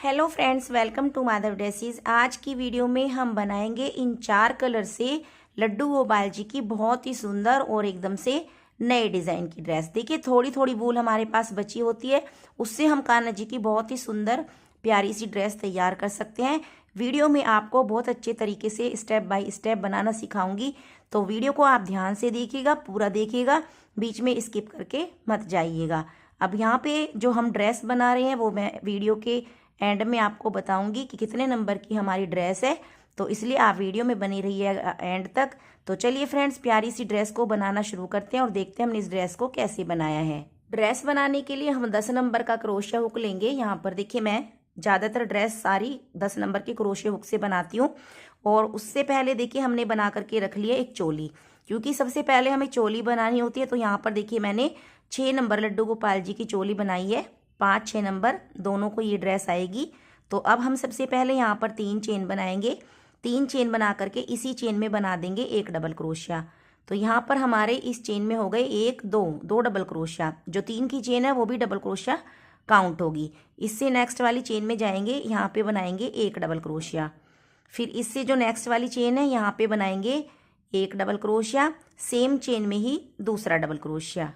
Hello friends, welcome to Madhav dresses. आज की video में हम बनाएंगे इन 4 कलर से लड्डू गोपाल जी की बहुत ही सुंदर और एकदम से नए डिज़ाइन की ड्रेस। देखिए, थोड़ी थोड़ी वूल हमारे पास बची होती है, उससे हम कान्हा जी की बहुत ही सुंदर प्यारी सी ड्रेस तैयार कर सकते हैं। वीडियो में आपको बहुत अच्छे तरीके से स्टेप बाय स्टेप बनाना सिखाऊंगी, तो वीडियो को आप ध्यान से देखिएगा, पूरा देखिएगा, बीच में स्किप करके मत जाइएगा। अब यहाँ पे जो हम ड्रेस बना रहे हैं वो मैं वीडियो के एंड में आपको बताऊंगी कि कितने नंबर की हमारी ड्रेस है, तो इसलिए आप वीडियो में बनी रहिए एंड तक। तो चलिए फ्रेंड्स, प्यारी सी ड्रेस को बनाना शुरू करते हैं और देखते हैं हमने इस ड्रेस को कैसे बनाया है। ड्रेस बनाने के लिए हम 10 नंबर का क्रोशिया हुक लेंगे। यहाँ पर देखिए, मैं ज़्यादातर ड्रेस सारी 10 नंबर के क्रोशिया हुक से बनाती हूँ। और उससे पहले देखिए हमने बना करके रख लिया एक चोली, क्योंकि सबसे पहले हमें चोली बनानी होती है। तो यहाँ पर देखिए मैंने 6 नंबर लड्डू गोपाल जी की चोली बनाई है, 5-6 नंबर दोनों को ये ड्रेस आएगी। तो अब हम सबसे पहले यहाँ पर 3 चेन बनाएंगे। 3 चेन बना करके इसी चेन में बना देंगे एक डबल क्रोशिया। तो यहाँ पर हमारे इस चेन में हो गए 1-2 डबल क्रोशिया। जो 3 की चेन है वो भी डबल क्रोशिया काउंट होगी। इससे नेक्स्ट वाली चेन में जाएंगे, यहाँ पे बनाएंगे एक डबल क्रोशिया। फिर इससे जो नेक्स्ट वाली चेन है यहाँ पे बनाएंगे एक डबल क्रोशिया, सेम चेन में ही दूसरा डबल क्रोशिया।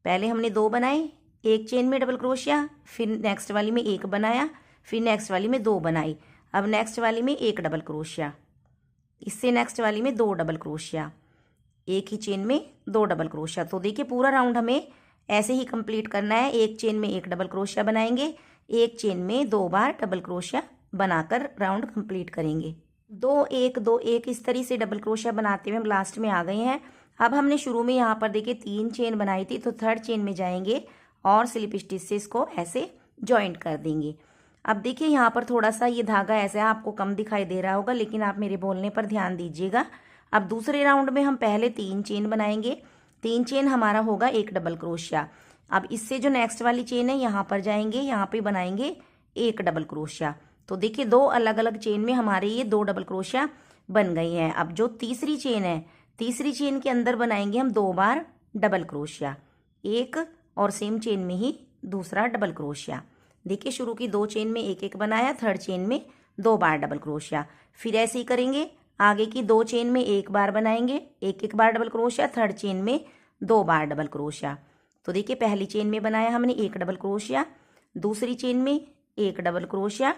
पहले हमने 2 बनाए, एक चेन में डबल क्रोशिया, फिर नेक्स्ट वाली में 1 बनाया, फिर नेक्स्ट वाली में 2 बनाई। अब नेक्स्ट वाली में 1 डबल क्रोशिया, इससे नेक्स्ट वाली में 2 डबल क्रोशिया, एक ही चेन में 2 डबल क्रोशिया। तो देखिए पूरा राउंड हमें ऐसे ही कंप्लीट करना है। एक चेन में 1 डबल क्रोशिया बनाएंगे, एक चेन में 2 बार डबल क्रोशिया बनाकर राउंड कंप्लीट करेंगे। 2-1-2-1 इस तरीके से डबल क्रोशिया बनाते हुए हम लास्ट में आ गए हैं। अब हमने शुरू में यहाँ पर देखिए 3 चेन बनाई थी, तो थर्ड चेन में जाएंगे और स्लिप स्टिच से इसको ऐसे जॉइंट कर देंगे। अब देखिए यहाँ पर थोड़ा सा ये धागा ऐसे आपको कम दिखाई दे रहा होगा, लेकिन आप मेरे बोलने पर ध्यान दीजिएगा। अब दूसरे राउंड में हम पहले 3 चेन बनाएंगे। 3 चेन हमारा होगा एक डबल क्रोशिया। अब इससे जो नेक्स्ट वाली चेन है यहाँ पर जाएंगे, यहाँ पे बनाएंगे एक डबल क्रोशिया। तो देखिए 2 अलग अलग चेन में हमारे ये 2 डबल क्रोशिया बन गई हैं। अब जो तीसरी चेन है, तीसरी चेन के अंदर बनाएंगे हम 2 बार डबल क्रोशिया, एक और सेम चेन में ही दूसरा डबल क्रोशिया। देखिए शुरू की 2 चेन में 1-1 बनाया, थर्ड चेन में 2 बार डबल क्रोशिया। फिर ऐसे ही करेंगे, आगे की 2 चेन में 1 बार बनाएंगे, 1-1 बार डबल क्रोशिया, थर्ड चेन में 2 बार डबल क्रोशिया। तो देखिए पहली चेन में बनाया हमने 1 डबल क्रोशिया, दूसरी चेन में 1 डबल क्रोशिया,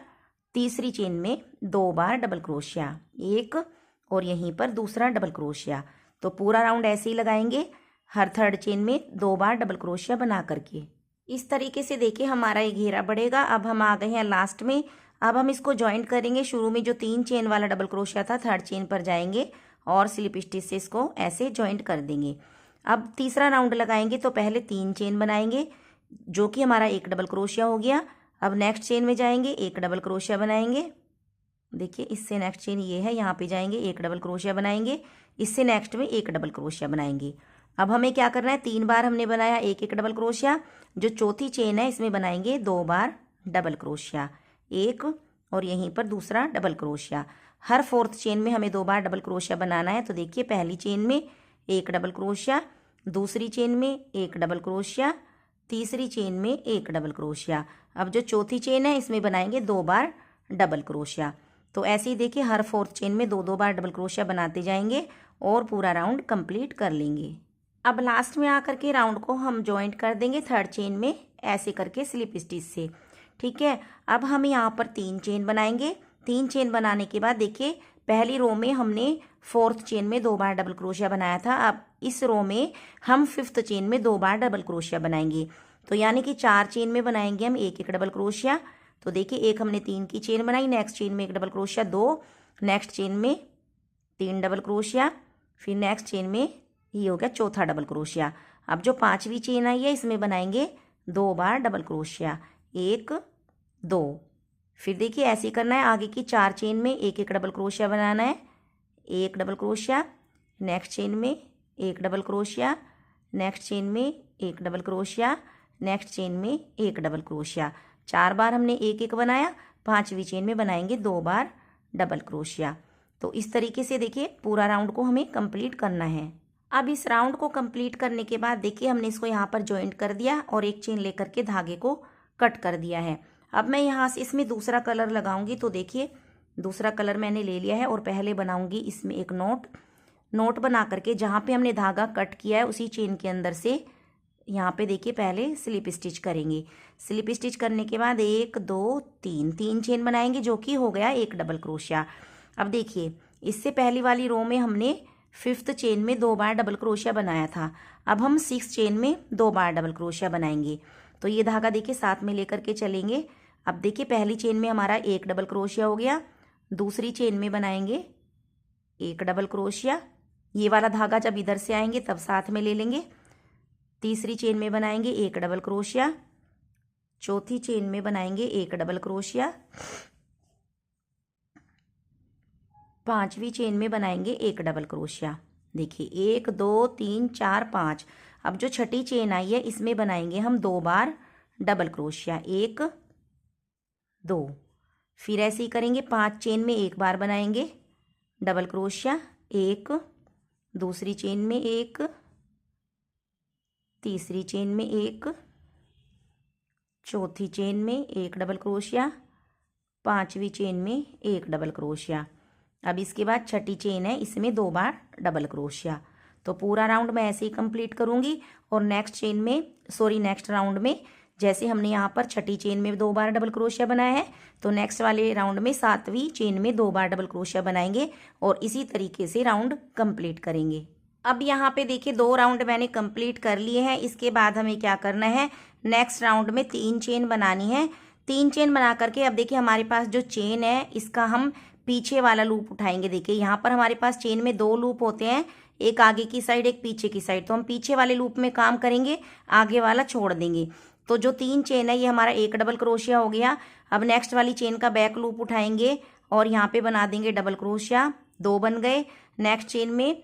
तीसरी चेन में 2 बार डबल क्रोशिया, एक और यहीं पर दूसरा डबल क्रोशिया। तो पूरा राउंड ऐसे ही लगाएंगे, हर थर्ड चेन में 2 बार डबल क्रोशिया बना करके। इस तरीके से देखिए हमारा ये घेरा बढ़ेगा। अब हम आ गए हैं लास्ट में। अब हम इसको जॉइंट करेंगे। शुरू में जो 3 चेन वाला डबल क्रोशिया था, थर्ड चेन पर जाएंगे और स्लिप स्टिच से इसको ऐसे जॉइंट कर देंगे। अब तीसरा राउंड लगाएंगे, तो पहले 3 चेन बनाएंगे, जो कि हमारा एक डबल क्रोशिया हो गया। अब नेक्स्ट चेन में जाएंगे, एक डबल क्रोशिया बनाएंगे। देखिए इससे नेक्स्ट चेन ये है, यहाँ पे जाएंगे, एक डबल क्रोशिया बनाएंगे, इससे नेक्स्ट में एक डबल क्रोशिया बनाएंगे। अब हमें क्या करना है, 3 बार हमने बनाया 1-1 डबल क्रोशिया। जो चौथी चेन है इसमें बनाएंगे 2 बार डबल क्रोशिया, एक और यहीं पर दूसरा डबल क्रोशिया। हर फोर्थ चेन में हमें 2 बार डबल क्रोशिया बनाना है। तो देखिए पहली चेन में 1 डबल क्रोशिया, दूसरी चेन में 1 डबल क्रोशिया, तीसरी चेन में 1 डबल क्रोशिया। अब जो चौथी चेन है इसमें बनाएंगे 2 बार डबल क्रोशिया। तो ऐसे ही देखिए हर फोर्थ चेन में 2-2 बार डबल क्रोशिया बनाते जाएंगे और पूरा राउंड कंप्लीट कर लेंगे। अब लास्ट में आकर के राउंड को हम जॉइंट कर देंगे थर्ड चेन में, ऐसे करके स्लिप स्टिच से। ठीक है, अब हम यहाँ पर 3 चेन बनाएंगे। 3 चेन बनाने के बाद देखिए पहली रो में हमने फोर्थ चेन में 2 बार डबल क्रोशिया बनाया था। अब इस रो में हम फिफ्थ चेन में 2 बार डबल क्रोशिया बनाएंगे। तो यानी कि 4 चेन में बनाएंगे हम 1-1 डबल क्रोशिया। तो देखिए एक हमने 3 की चेन बनाई, नेक्स्ट चेन में 1 डबल क्रोशिया, 2, नेक्स्ट चेन में 3 डबल क्रोशिया, फिर नेक्स्ट चेन में ये हो गया चौथा डबल क्रोशिया। अब जो 5वीं चेन आई है इसमें बनाएंगे 2 बार डबल क्रोशिया, 1-2। फिर देखिए ऐसे ही करना है, आगे की 4 चेन में 1-1 डबल क्रोशिया बनाना है, 1 डबल क्रोशिया, नेक्स्ट चेन में 1 डबल क्रोशिया, नेक्स्ट चेन में 1 डबल क्रोशिया, नेक्स्ट चेन में 1 डबल क्रोशिया। 4 बार हमने 1-1 बनाया, 5वीं चेन में बनाएंगे 2 बार डबल क्रोशिया। तो इस तरीके से देखिए पूरा राउंड को हमें कंप्लीट करना है। अब इस राउंड को कंप्लीट करने के बाद देखिए हमने इसको यहाँ पर जॉइंट कर दिया और एक चेन लेकर के धागे को कट कर दिया है। अब मैं यहाँ से इसमें दूसरा कलर लगाऊंगी। तो देखिए दूसरा कलर मैंने ले लिया है और पहले बनाऊंगी इसमें एक नोट बना करके जहाँ पे हमने धागा कट किया है उसी चेन के अंदर से यहाँ पे देखिए पहले स्लिप स्टिच करेंगे। स्लिप स्टिच करने के बाद 1 2 3 चेन बनाएंगे, जो कि हो गया एक डबल क्रोशिया। अब देखिए इससे पहली वाली रो में हमने 5th चेन में 2 बार डबल क्रोशिया बनाया था। अब हम 6th चेन में 2 बार डबल क्रोशिया बनाएंगे। तो ये धागा देखिए साथ में लेकर के चलेंगे। अब देखिए पहली चेन में हमारा एक डबल क्रोशिया हो गया, दूसरी चेन में बनाएंगे एक डबल क्रोशिया। ये वाला धागा जब इधर से आएंगे तब साथ में ले लेंगे। तीसरी चेन में बनाएंगे एक डबल क्रोशिया, चौथी चेन में बनाएंगे एक डबल क्रोशिया, पांचवी चेन में बनाएंगे एक डबल क्रोशिया। देखिए 1 2 3 4 5। अब जो छठी चेन आई है इसमें बनाएंगे हम 2 बार डबल क्रोशिया, 1 2। फिर ऐसे ही करेंगे 5 चेन में एक बार बनाएंगे डबल क्रोशिया, 1, दूसरी चेन में 1, तीसरी चेन में 1, चौथी चेन में एक डबल क्रोशिया, पांचवी चेन में एक डबल क्रोशिया। अब इसके बाद छठी चेन है इसमें 2 बार डबल क्रोशिया। तो पूरा राउंड मैं ऐसे ही कंप्लीट करूंगी। और नेक्स्ट राउंड में जैसे हमने यहाँ पर छठी चेन में 2 बार डबल क्रोशिया बनाया है, तो नेक्स्ट वाले राउंड में 7वीं चेन में 2 बार डबल क्रोशिया बनाएंगे और इसी तरीके से राउंड कंप्लीट करेंगे। अब यहाँ पे देखिए 2 राउंड मैंने कंप्लीट कर लिए हैं। इसके बाद हमें क्या करना है, नेक्स्ट राउंड में 3 चेन बनानी है। 3 चेन बना करके अब देखिए हमारे पास जो चेन है इसका हम पीछे वाला लूप उठाएंगे। देखिए यहाँ पर हमारे पास चेन में 2 लूप होते हैं, एक आगे की साइड एक पीछे की साइड। तो हम पीछे वाले लूप में काम करेंगे, आगे वाला छोड़ देंगे। तो जो 3 चेन है ये हमारा एक डबल क्रोशिया हो गया। अब नेक्स्ट वाली चेन का बैक लूप उठाएंगे और यहाँ पे बना देंगे डबल क्रोशिया, 2 बन गए। नेक्स्ट चेन में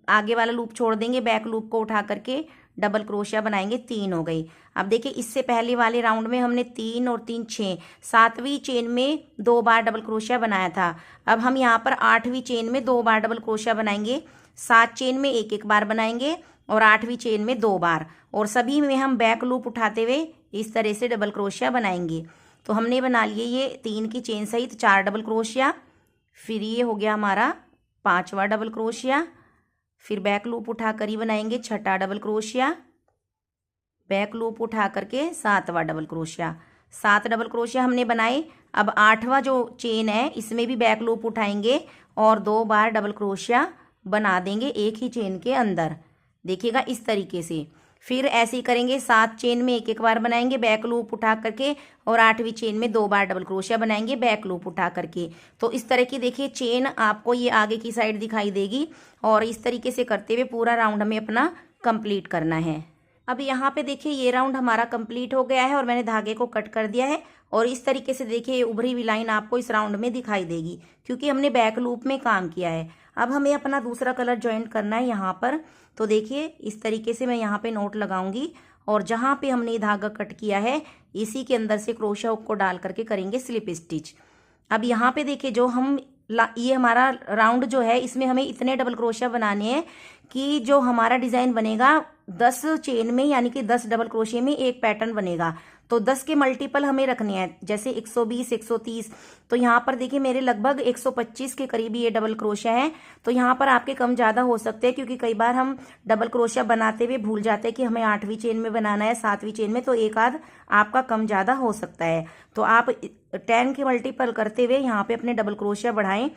आगे वाला लूप छोड़ देंगे, बैक लूप को उठा करके डबल क्रोशिया बनाएंगे, 3 हो गई। अब देखिए इससे पहले वाले राउंड में हमने 3 और 3 6, 7वीं चेन में 2 बार डबल क्रोशिया बनाया था। अब हम यहाँ पर 8वीं चेन में 2 बार डबल क्रोशिया बनाएंगे, 7 चेन में एक बार बनाएंगे और 8वीं चेन में 2 बार, और सभी में हम बैक लूप उठाते हुए इस तरह से डबल क्रोशिया बनाएंगे। तो हमने बना लिए ये 3 की चेन सहित 4 डबल क्रोशिया। फिर ये हो गया हमारा 5वां डबल क्रोशिया। फिर बैक लूप उठा कर ही बनाएंगे 6ठा डबल क्रोशिया, बैक लूप उठा करके 7वां डबल क्रोशिया। 7 डबल क्रोशिया हमने बनाए। अब 8वां जो चेन है इसमें भी बैक लूप उठाएंगे और 2 बार डबल क्रोशिया बना देंगे एक ही चेन के अंदर। देखिएगा इस तरीके से। फिर ऐसे ही करेंगे, 7 चेन में एक बार बनाएंगे बैक लूप उठा करके और 8वीं चेन में 2 बार डबल क्रोशिया बनाएंगे बैक लूप उठा करके। तो इस तरह की देखिए चेन आपको ये आगे की साइड दिखाई देगी और इस तरीके से करते हुए पूरा राउंड हमें अपना कंप्लीट करना है। अब यहाँ पे देखिए ये राउंड हमारा कंप्लीट हो गया है और मैंने धागे को कट कर दिया है और इस तरीके से देखिए उभरी हुई लाइन आपको इस राउंड में दिखाई देगी क्योंकि हमने बैक लूप में काम किया है। अब हमें अपना दूसरा कलर ज्वाइंट करना है यहाँ पर। तो देखिए इस तरीके से मैं यहाँ पे नोट लगाऊंगी और जहाँ पे हमने ये धागा कट किया है इसी के अंदर से क्रोशा हुक को डाल करके करेंगे स्लिप स्टिच। अब यहाँ पे देखिए जो हम ये हमारा राउंड जो है इसमें हमें इतने डबल क्रोशिया बनाने हैं कि जो हमारा डिजाइन बनेगा 10 चेन में, यानी कि 10 डबल क्रोशिया में एक पैटर्न बनेगा। तो 10 के मल्टीपल हमें रखने हैं, जैसे 120 130। तो यहाँ पर देखिए मेरे लगभग 125 के करीब ये डबल क्रोशिया है। तो यहाँ पर आपके कम ज्यादा हो सकते हैं क्योंकि कई बार हम डबल क्रोशिया बनाते हुए भूल जाते हैं कि हमें 8वीं चेन में बनाना है 7वीं चेन में, तो एक आध आपका कम ज्यादा हो सकता है। तो आप 10 के मल्टीपल करते हुए यहाँ पे अपने डबल क्रोशिया बढ़ाएं।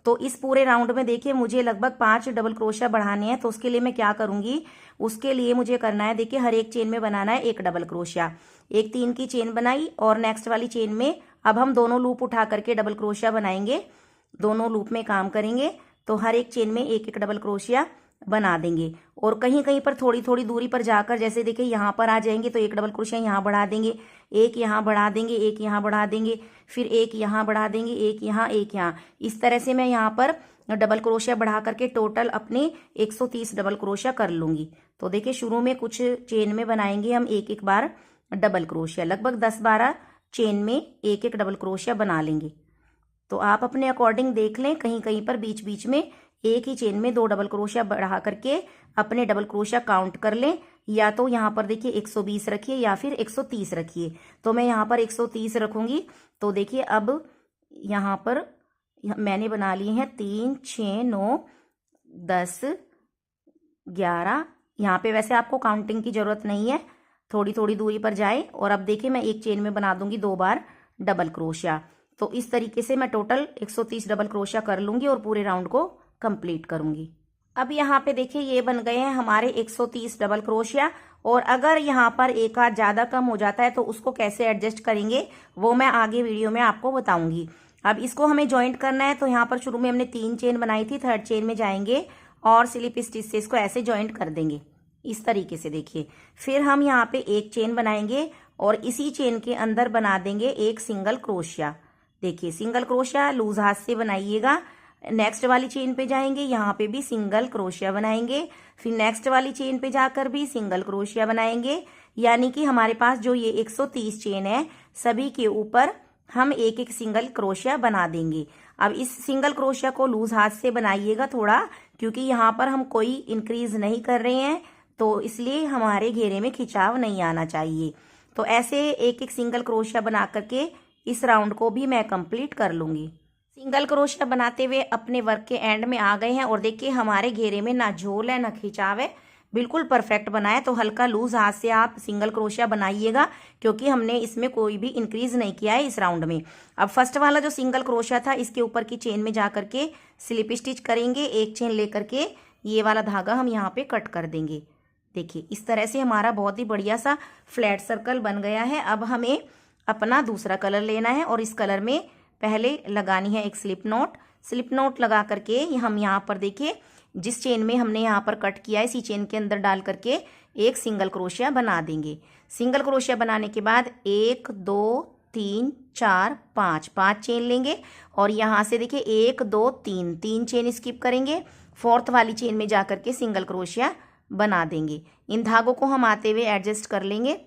तो इस पूरे राउंड में देखिए मुझे लगभग 5 डबल क्रोशिया बढ़ाने हैं। तो उसके लिए मैं क्या करूंगी, उसके लिए मुझे करना है, देखिए हर एक चेन में बनाना है एक डबल क्रोशिया। एक 3 की चेन बनाई और नेक्स्ट वाली चेन में अब हम दोनों लूप उठा करके डबल क्रोशिया बनाएंगे, दोनों लूप में काम करेंगे। तो हर एक चेन में एक एक डबल क्रोशिया बना देंगे और कहीं कहीं पर थोड़ी थोड़ी दूरी पर जाकर, जैसे देखिए यहाँ पर आ जाएंगे तो एक डबल क्रोशिया यहाँ बढ़ा देंगे, एक यहाँ बढ़ा देंगे, एक यहाँ बढ़ा देंगे, फिर एक यहाँ बढ़ा देंगे, एक यहाँ, एक यहाँ। इस तरह से मैं यहाँ पर डबल क्रोशिया बढ़ा करके टोटल अपने 130 डबल क्रोशिया कर लूंगी। तो देखिए शुरू में कुछ चेन में बनाएंगे हम एक एक बार डबल क्रोशिया, लगभग 10-12 चेन में एक एक डबल क्रोशिया बना लेंगे। तो आप अपने अकॉर्डिंग देख लें, कहीं कहीं पर बीच बीच में एक ही चेन में 2 डबल क्रोशिया बढ़ा करके अपने डबल क्रोशिया काउंट कर लें, या तो यहाँ पर देखिए 120 रखिए या फिर 130 रखिए। तो मैं यहाँ पर 130 रखूंगी। तो देखिए अब यहाँ पर मैंने बना लिए हैं 3, 6, 9, 10, 11। यहाँ पे वैसे आपको काउंटिंग की ज़रूरत नहीं है, थोड़ी थोड़ी दूरी पर जाए। और अब देखिए मैं एक चेन में बना दूंगी 2 बार डबल क्रोशिया। तो इस तरीके से मैं टोटल 130 डबल क्रोशिया कर लूंगी और पूरे राउंड को कंप्लीट करूंगी। अब यहाँ पे देखिए ये बन गए हैं हमारे 130 डबल क्रोशिया। और अगर यहाँ पर एक हाथ ज़्यादा कम हो जाता है तो उसको कैसे एडजस्ट करेंगे वो मैं आगे वीडियो में आपको बताऊंगी। अब इसको हमें ज्वाइंट करना है। तो यहाँ पर शुरू में हमने 3 चेन बनाई थी, थर्ड चेन में जाएंगे और स्लिप स्टिच से इसको ऐसे ज्वाइंट कर देंगे इस तरीके से। देखिए फिर हम यहाँ पे एक चेन बनाएंगे और इसी चेन के अंदर बना देंगे एक सिंगल क्रोशिया। देखिए सिंगल क्रोशिया लूज हाथ से बनाइएगा। नेक्स्ट वाली चेन पे जाएंगे, यहाँ पे भी सिंगल क्रोशिया बनाएंगे। फिर नेक्स्ट वाली चेन पे जाकर भी सिंगल क्रोशिया बनाएंगे। यानी कि हमारे पास जो ये 130 चेन है सभी के ऊपर हम एक एक सिंगल क्रोशिया बना देंगे। अब इस सिंगल क्रोशिया को लूज हाथ से बनाइएगा थोड़ा, क्योंकि यहाँ पर हम कोई इंक्रीज नहीं कर रहे हैं, तो इसलिए हमारे घेरे में खिंचाव नहीं आना चाहिए। तो ऐसे एक एक सिंगल क्रोशिया बना करके इस राउंड को भी मैं कंप्लीट कर लूंगी। सिंगल क्रोशिया बनाते हुए अपने वर्क के एंड में आ गए हैं और देखिए हमारे घेरे में ना झोल है ना खिंचाव है, बिल्कुल परफेक्ट बना है। तो हल्का लूज हाथ से आप सिंगल क्रोशिया बनाइएगा, क्योंकि हमने इसमें कोई भी इंक्रीज नहीं किया है इस राउंड में। अब फर्स्ट वाला जो सिंगल क्रोशिया था इसके ऊपर की चेन में जा करके स्लिप स्टिच करेंगे। एक चेन लेकर के ये वाला धागा हम यहाँ पे कट कर देंगे। देखिए इस तरह से हमारा बहुत ही बढ़िया सा फ्लैट सर्कल बन गया है। अब हमें अपना दूसरा कलर लेना है और इस कलर में पहले लगानी है एक स्लिप नॉट। स्लिप नॉट लगा करके हम यहाँ पर देखिए जिस चेन में हमने यहाँ पर कट किया है इसी चेन के अंदर डाल करके एक सिंगल क्रोशिया बना देंगे। सिंगल क्रोशिया बनाने के बाद 1, 2, 3, 4, 5 चेन लेंगे और यहाँ से देखिए 1, 2, 3 चेन स्किप करेंगे। फोर्थ वाली चेन में जा करके सिंगल क्रोशिया बना देंगे। इन धागों को हम आते हुए एडजस्ट कर लेंगे।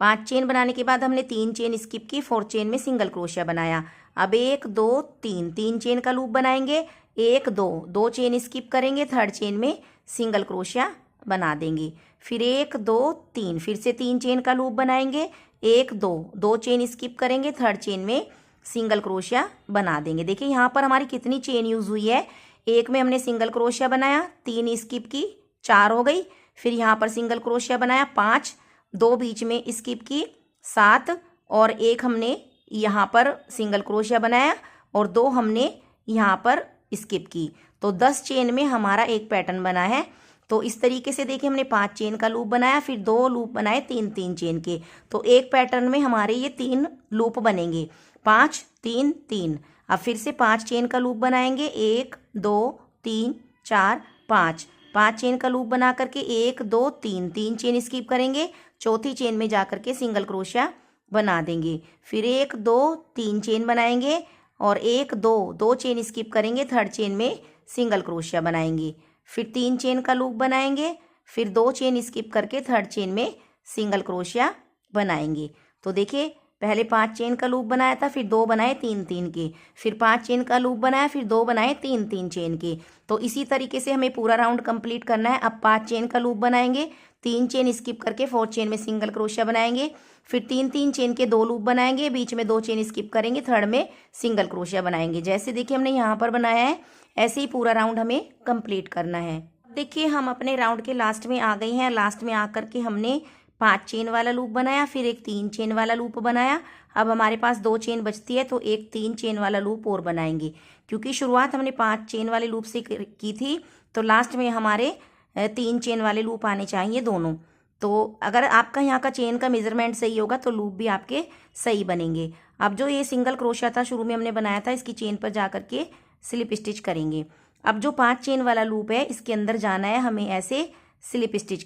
5 चेन बनाने के बाद हमने 3 चेन स्किप की, 4 चेन में सिंगल क्रोशिया बनाया। अब 1, 2, 3 चेन का लूप बनाएंगे। 1, 2 चेन स्किप करेंगे, थर्ड चेन में सिंगल क्रोशिया बना देंगे। फिर 1, 2, 3 फिर से 3 चेन का लूप बनाएंगे। 1, 2 चेन स्किप करेंगे, थर्ड चेन में सिंगल क्रोशिया बना देंगे। देखिए यहाँ पर हमारी कितनी चेन यूज हुई है। एक में हमने सिंगल क्रोशिया बनाया, 3 स्किप की, 4 हो गई। फिर यहाँ पर सिंगल क्रोशिया बनाया 5, 2 बीच में स्किप की 7 और एक हमने यहाँ पर सिंगल क्रोशिया बनाया और 2 हमने यहाँ पर स्किप की। तो 10 चेन में हमारा एक पैटर्न बना है। तो इस तरीके से देखिए हमने 5 चेन का लूप बनाया, फिर 2 लूप बनाए 3 चेन के। तो एक पैटर्न में हमारे ये 3 लूप बनेंगे, 5, 3, 3। अब फिर से 5 चेन का लूप बनाएंगे, 1, 2, 3, 4, 5 चेन का लूप बना करके 1, 2, 3 चेन स्किप करेंगे, चौथी चेन में जा करके सिंगल क्रोशिया बना देंगे। फिर 1, 2, 3 चेन बनाएंगे और 1, 2 चेन स्किप करेंगे, थर्ड चेन में सिंगल क्रोशिया बनाएंगे। फिर 3 चेन का लूप बनाएंगे, फिर 2 चेन स्किप करके थर्ड चेन में सिंगल क्रोशिया बनाएंगे। तो देखिए पहले 5 चेन का लूप बनाया था, फिर 2 बनाए 3 के, फिर 5 चेन का लूप बनाया, फिर 2 बनाए 3 चेन के। तो इसी तरीके से हमें पूरा राउंड कंप्लीट करना है। अब 5 चेन का लूप बनाएंगे, 3 चेन स्किप करके 4 चेन में सिंगल क्रोशिया बनाएंगे। फिर 3 चेन के 2 लूप बनाएंगे, बीच में 2 चेन स्किप करेंगे, थर्ड में सिंगल क्रोशिया बनाएंगे। जैसे देखिए हमने यहाँ पर बनाया है ऐसे ही पूरा राउंड हमें कंप्लीट करना है। देखिए हम अपने राउंड के लास्ट में आ गए हैं। लास्ट में आकर के हमने 5 चेन वाला लूप बनाया, फिर एक 3 चेन वाला लूप बनाया। अब हमारे पास 2 चेन बचती है तो एक 3 चेन वाला लूप और बनाएंगे। क्योंकि शुरुआत हमने 5 चेन वाले लूप से की थी, तो लास्ट में हमारे 3 चेन वाले लूप आने चाहिए दोनों। तो अगर आपका यहाँ का चेन का मेजरमेंट सही होगा तो लूप भी आपके सही बनेंगे। अब जो ये सिंगल क्रोशिया था शुरू में हमने बनाया था, इसकी चेन पर जा करके स्लिप स्टिच करेंगे। अब जो 5 चेन वाला लूप है इसके अंदर जाना है हमें ऐसे स्लिप स्टिच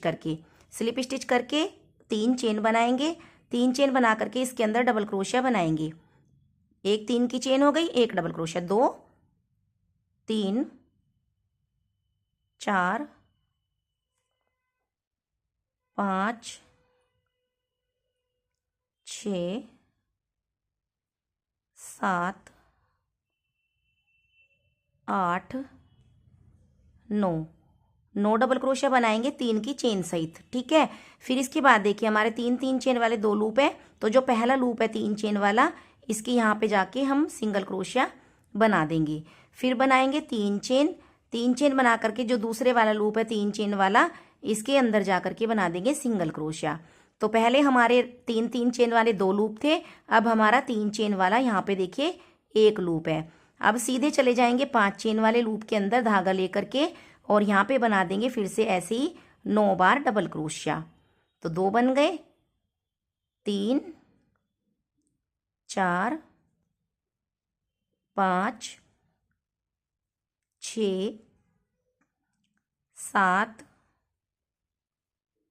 करके 3 चेन बनाएंगे। 3 चेन बना करके इसके अंदर डबल क्रोशिया बनाएंगे। एक 3 की चेन हो गई, एक डबल क्रोशिया, 2, 3, 4, 5, 6, 7, 8, 9 9 डबल क्रोशिया बनाएंगे 3 की चेन सहित, ठीक है। फिर इसके बाद देखिए हमारे 3 चेन वाले 2 लूप है, तो जो पहला लूप है 3 चेन वाला, इसके यहाँ पे जाके हम सिंगल क्रोशिया बना देंगे। फिर बनाएंगे 3 चेन बना करके जो दूसरे वाला लूप है 3 चेन वाला, इसके अंदर जा करके बना देंगे सिंगल क्रोशिया। तो पहले हमारे 3 चेन वाले 2 लूप थे, अब हमारा 3 चेन वाला यहाँ पे देखिए 1 लूप है। अब सीधे चले जाएंगे 5 चेन वाले लूप के अंदर धागा लेकर के, और यहाँ पे बना देंगे फिर से ऐसे ही 9 बार डबल क्रोशिया। तो 2 बन गए, 3 4 5 6 7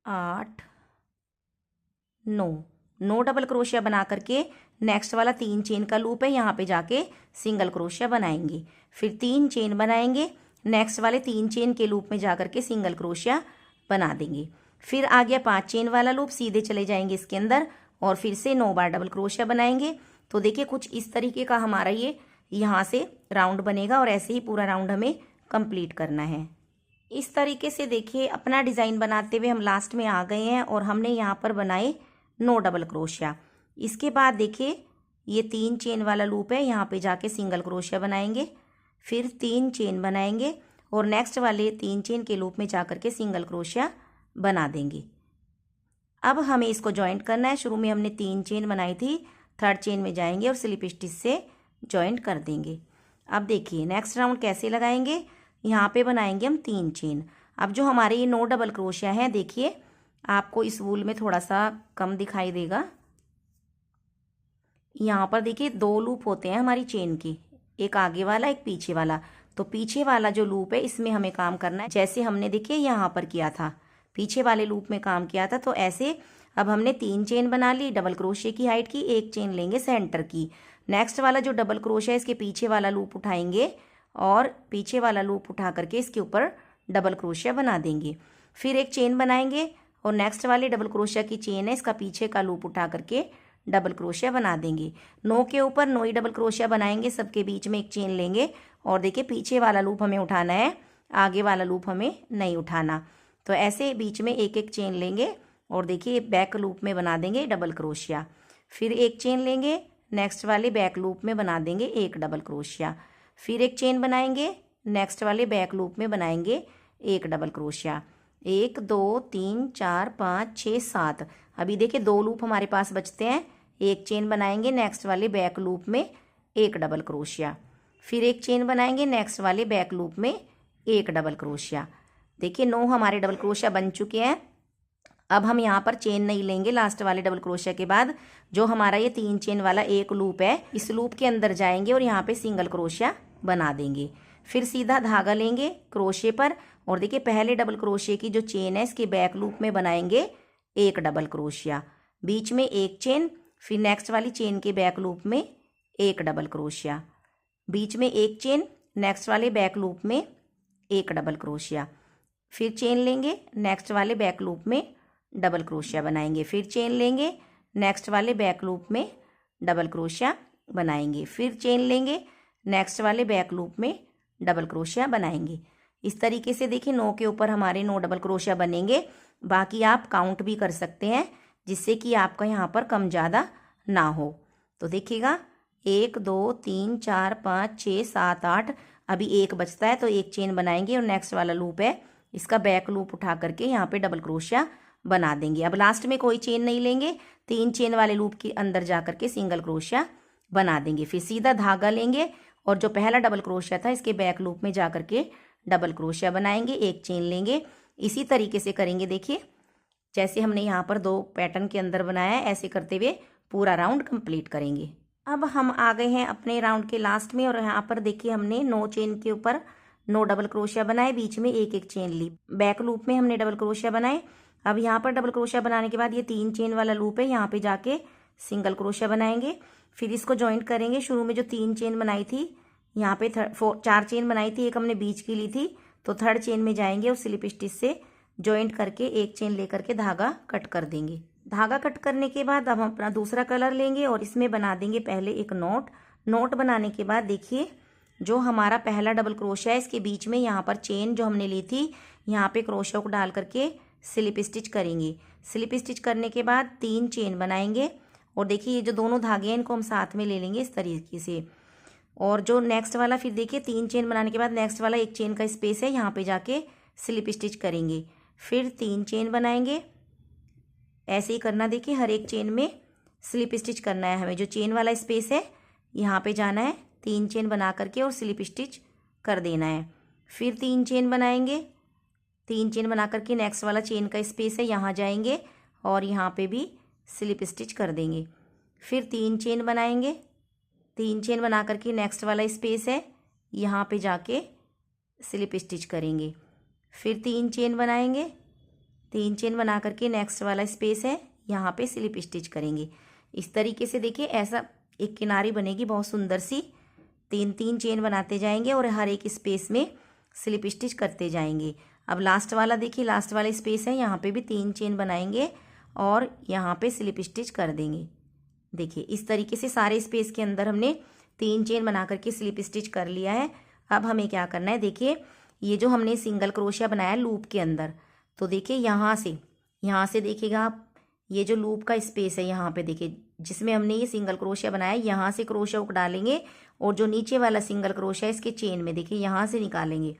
8 9 डबल क्रोशिया बना करके नेक्स्ट वाला 3 चेन का लूप है, यहाँ पे जाके सिंगल क्रोशिया बनाएंगे। फिर 3 चेन बनाएंगे, नेक्स्ट वाले 3 चेन के लूप में जाकर के सिंगल क्रोशिया बना देंगे। फिर आ गया 5 चेन वाला लूप, सीधे चले जाएंगे इसके अंदर और फिर से 9 बार डबल क्रोशिया बनाएंगे। तो देखिए कुछ इस तरीके का हमारा ये यहाँ से राउंड बनेगा, और ऐसे ही पूरा राउंड हमें कंप्लीट करना है। इस तरीके से देखिए अपना डिज़ाइन बनाते हुए हम लास्ट में आ गए हैं, और हमने यहाँ पर बनाए 9 डबल क्रोशिया। इसके बाद देखिए ये 3 चेन वाला लूप है, यहाँ पे जाके सिंगल क्रोशिया बनाएंगे, फिर 3 चेन बनाएंगे और नेक्स्ट वाले 3 चेन के लूप में जाकर के सिंगल क्रोशिया बना देंगे। अब हमें इसको जॉइंट करना है। शुरू में हमने 3 चेन बनाई थी, 3rd चेन में जाएंगे और स्लिप स्टिच से जॉइंट कर देंगे। अब देखिए नेक्स्ट राउंड कैसे लगाएंगे, यहाँ पे बनाएंगे हम 3 चेन। अब जो हमारे ये 9 डबल क्रोशिया हैं, देखिए आपको इस वूल में थोड़ा सा कम दिखाई देगा। यहाँ पर देखिए 2 लूप होते हैं हमारी चेन की, एक आगे वाला एक पीछे वाला। तो पीछे वाला जो लूप है इसमें हमें काम करना है, जैसे हमने देखिए यहाँ पर किया था, पीछे वाले लूप में काम किया था। तो ऐसे अब हमने 3 चेन बना ली डबल क्रोशिया की हाइट की, 1 चेन लेंगे सेंटर की। नेक्स्ट वाला जो डबल क्रोशिया है इसके पीछे वाला लूप उठाएंगे और पीछे वाला लूप उठा करके इसके ऊपर डबल क्रोशिया बना देंगे। फिर 1 चेन बनाएंगे और नेक्स्ट वाले डबल क्रोशिया की चेन है, इसका पीछे का लूप उठा करके डबल क्रोशिया बना देंगे। 9 के ऊपर 9 ही डबल क्रोशिया बनाएंगे, सबके बीच में 1 चेन लेंगे और देखिए पीछे वाला लूप हमें उठाना है, आगे वाला लूप हमें नहीं उठाना। तो ऐसे बीच में 1 चेन लेंगे और देखिए बैक लूप में बना देंगे डबल क्रोशिया। फिर 1 चेन लेंगे, नेक्स्ट वाले बैक लूप में बना देंगे 1 डबल क्रोशिया। फिर 1 चेन बनाएंगे, नेक्स्ट वाले बैक लूप में बनाएंगे 1 डबल क्रोशिया। 1 2 3 4 5 6 7। अभी देखिए 2 लूप हमारे पास बचते हैं। 1 चेन बनाएंगे, नेक्स्ट वाले बैक लूप में 1 डबल क्रोशिया। फिर 1 चेन बनाएंगे, नेक्स्ट वाले बैक लूप में 1 डबल क्रोशिया। देखिए 9 हमारे डबल क्रोशिया बन चुके हैं। अब हम यहाँ पर चेन नहीं लेंगे, लास्ट वाले डबल क्रोशिया के बाद जो हमारा ये 3 चेन वाला एक लूप है, इस लूप के अंदर जाएंगे और यहाँ पे सिंगल क्रोशिया बना देंगे। फिर सीधा धागा लेंगे क्रोशिया पर और देखिए पहले डबल क्रोशिया की जो चेन है इसके बैक लूप में बनाएंगे 1 डबल क्रोशिया, बीच में 1 चेन, फिर नेक्स्ट वाली चेन के बैक लूप में 1 डबल क्रोशिया, बीच में 1 चेन, नेक्स्ट वाले बैक लूप में 1 डबल क्रोशिया। फिर चेन लेंगे, नेक्स्ट वाले बैक लूप में डबल क्रोशिया बनाएंगे। फिर चेन लेंगे, नेक्स्ट वाले बैक लूप में डबल क्रोशिया बनाएंगे। फिर चेन लेंगे, नेक्स्ट वाले बैक लूप में डबल क्रोशिया बनाएंगे। इस तरीके से देखिए 9 के ऊपर हमारे 9 डबल क्रोशिया बनेंगे। बाकी आप काउंट भी कर सकते हैं जिससे कि आपका यहाँ पर कम ज़्यादा ना हो। तो देखिएगा 1 2 3 4 5 6 7 8, अभी 1 बचता है तो 1 चेन बनाएंगे और नेक्स्ट वाला लूप है इसका बैक लूप उठा करके यहाँ पे डबल क्रोशिया बना देंगे। अब लास्ट में कोई चेन नहीं लेंगे, 3 चेन वाले लूप के अंदर जा करके सिंगल क्रोशिया बना देंगे। फिर सीधा धागा लेंगे और जो पहला डबल क्रोशिया था इसके बैक लूप में जा करके डबल क्रोशिया बनाएंगे, 1 चेन लेंगे। इसी तरीके से करेंगे, देखिए जैसे हमने यहाँ पर 2 पैटर्न के अंदर बनाया है, ऐसे करते हुए पूरा राउंड कंप्लीट करेंगे। अब हम आ गए हैं अपने राउंड के लास्ट में और यहाँ पर देखिए हमने 9 चेन के ऊपर 9 डबल क्रोशिया बनाए, बीच में 1 चेन ली, बैक लूप में हमने डबल क्रोशिया बनाए। अब यहाँ पर डबल क्रोशिया बनाने के बाद ये 3 चेन वाला लूप है, यहाँ पे जाके सिंगल क्रोशिया बनाएंगे। फिर इसको जॉइंट करेंगे। शुरू में जो 3 चेन बनाई थी, यहाँ पे 4 चेन बनाई थी, एक हमने बीच की ली थी, तो 3rd चेन में जाएंगे और स्लिप स्टिच से जॉइंट करके 1 चेन लेकर के धागा कट कर देंगे। धागा कट करने के बाद अब हम अपना दूसरा कलर लेंगे और इसमें बना देंगे पहले एक नोट। नोट बनाने के बाद देखिए जो हमारा पहला डबल क्रोशिया है इसके बीच में यहाँ पर चेन जो हमने ली थी यहाँ पे क्रोशा हुक डाल करके स्लिप स्टिच करेंगे। स्लिप स्टिच करने के बाद 3 चेन बनाएंगे और देखिए ये जो दोनों धागे हैं इनको हम साथ में ले लेंगे इस तरीके से। और जो नेक्स्ट वाला फिर देखिए 3 चेन बनाने के बाद नेक्स्ट वाला 1 चेन का स्पेस है, यहाँ पे जाके स्लिप स्टिच करेंगे। फिर 3 चेन बनाएंगे, ऐसे ही करना। देखिए हर एक चेन में स्लिप स्टिच करना है हमें। जो चेन वाला स्पेस है यहाँ पे जाना है, 3 चेन बना करके और स्लिप स्टिच कर देना है। फिर 3 चेन बनाएंगे, 3 चेन बना करके नेक्स्ट वाला चेन का स्पेस है यहाँ जाएंगे और यहाँ पे भी स्लिप स्टिच कर देंगे। फिर 3 चेन बनाएंगे, 3 चेन बना करके नेक्स्ट वाला स्पेस है यहाँ पे जाके स्लिप स्टिच करेंगे। फिर 3 चेन बनाएंगे, 3 चेन बना करके नेक्स्ट वाला स्पेस है यहाँ पे स्लिप स्टिच करेंगे। इस तरीके से देखिए ऐसा एक किनारी बनेगी बहुत सुंदर सी। 3 चेन बनाते जाएंगे और हर एक स्पेस में स्लिप स्टिच करते जाएंगे। अब लास्ट वाला देखिए, लास्ट वाला स्पेस है यहाँ पे भी 3 चेन बनाएंगे और यहाँ पे स्लिप स्टिच कर देंगे। देखिए इस तरीके से सारे स्पेस के अंदर हमने 3 चेन बना करके स्लिप स्टिच कर लिया है। अब हमें क्या करना है, देखिए ये जो हमने सिंगल क्रोशिया बनाया लूप के अंदर, तो देखिए यहाँ से देखिएगा आप, ये जो लूप का स्पेस है यहाँ पे देखिए जिसमें हमने ये सिंगल क्रोशिया बनाया, यहाँ से क्रोशिया हुक डालेंगे और जो नीचे वाला सिंगल क्रोशिया है इसके चेन में देखिए यहाँ से निकालेंगे।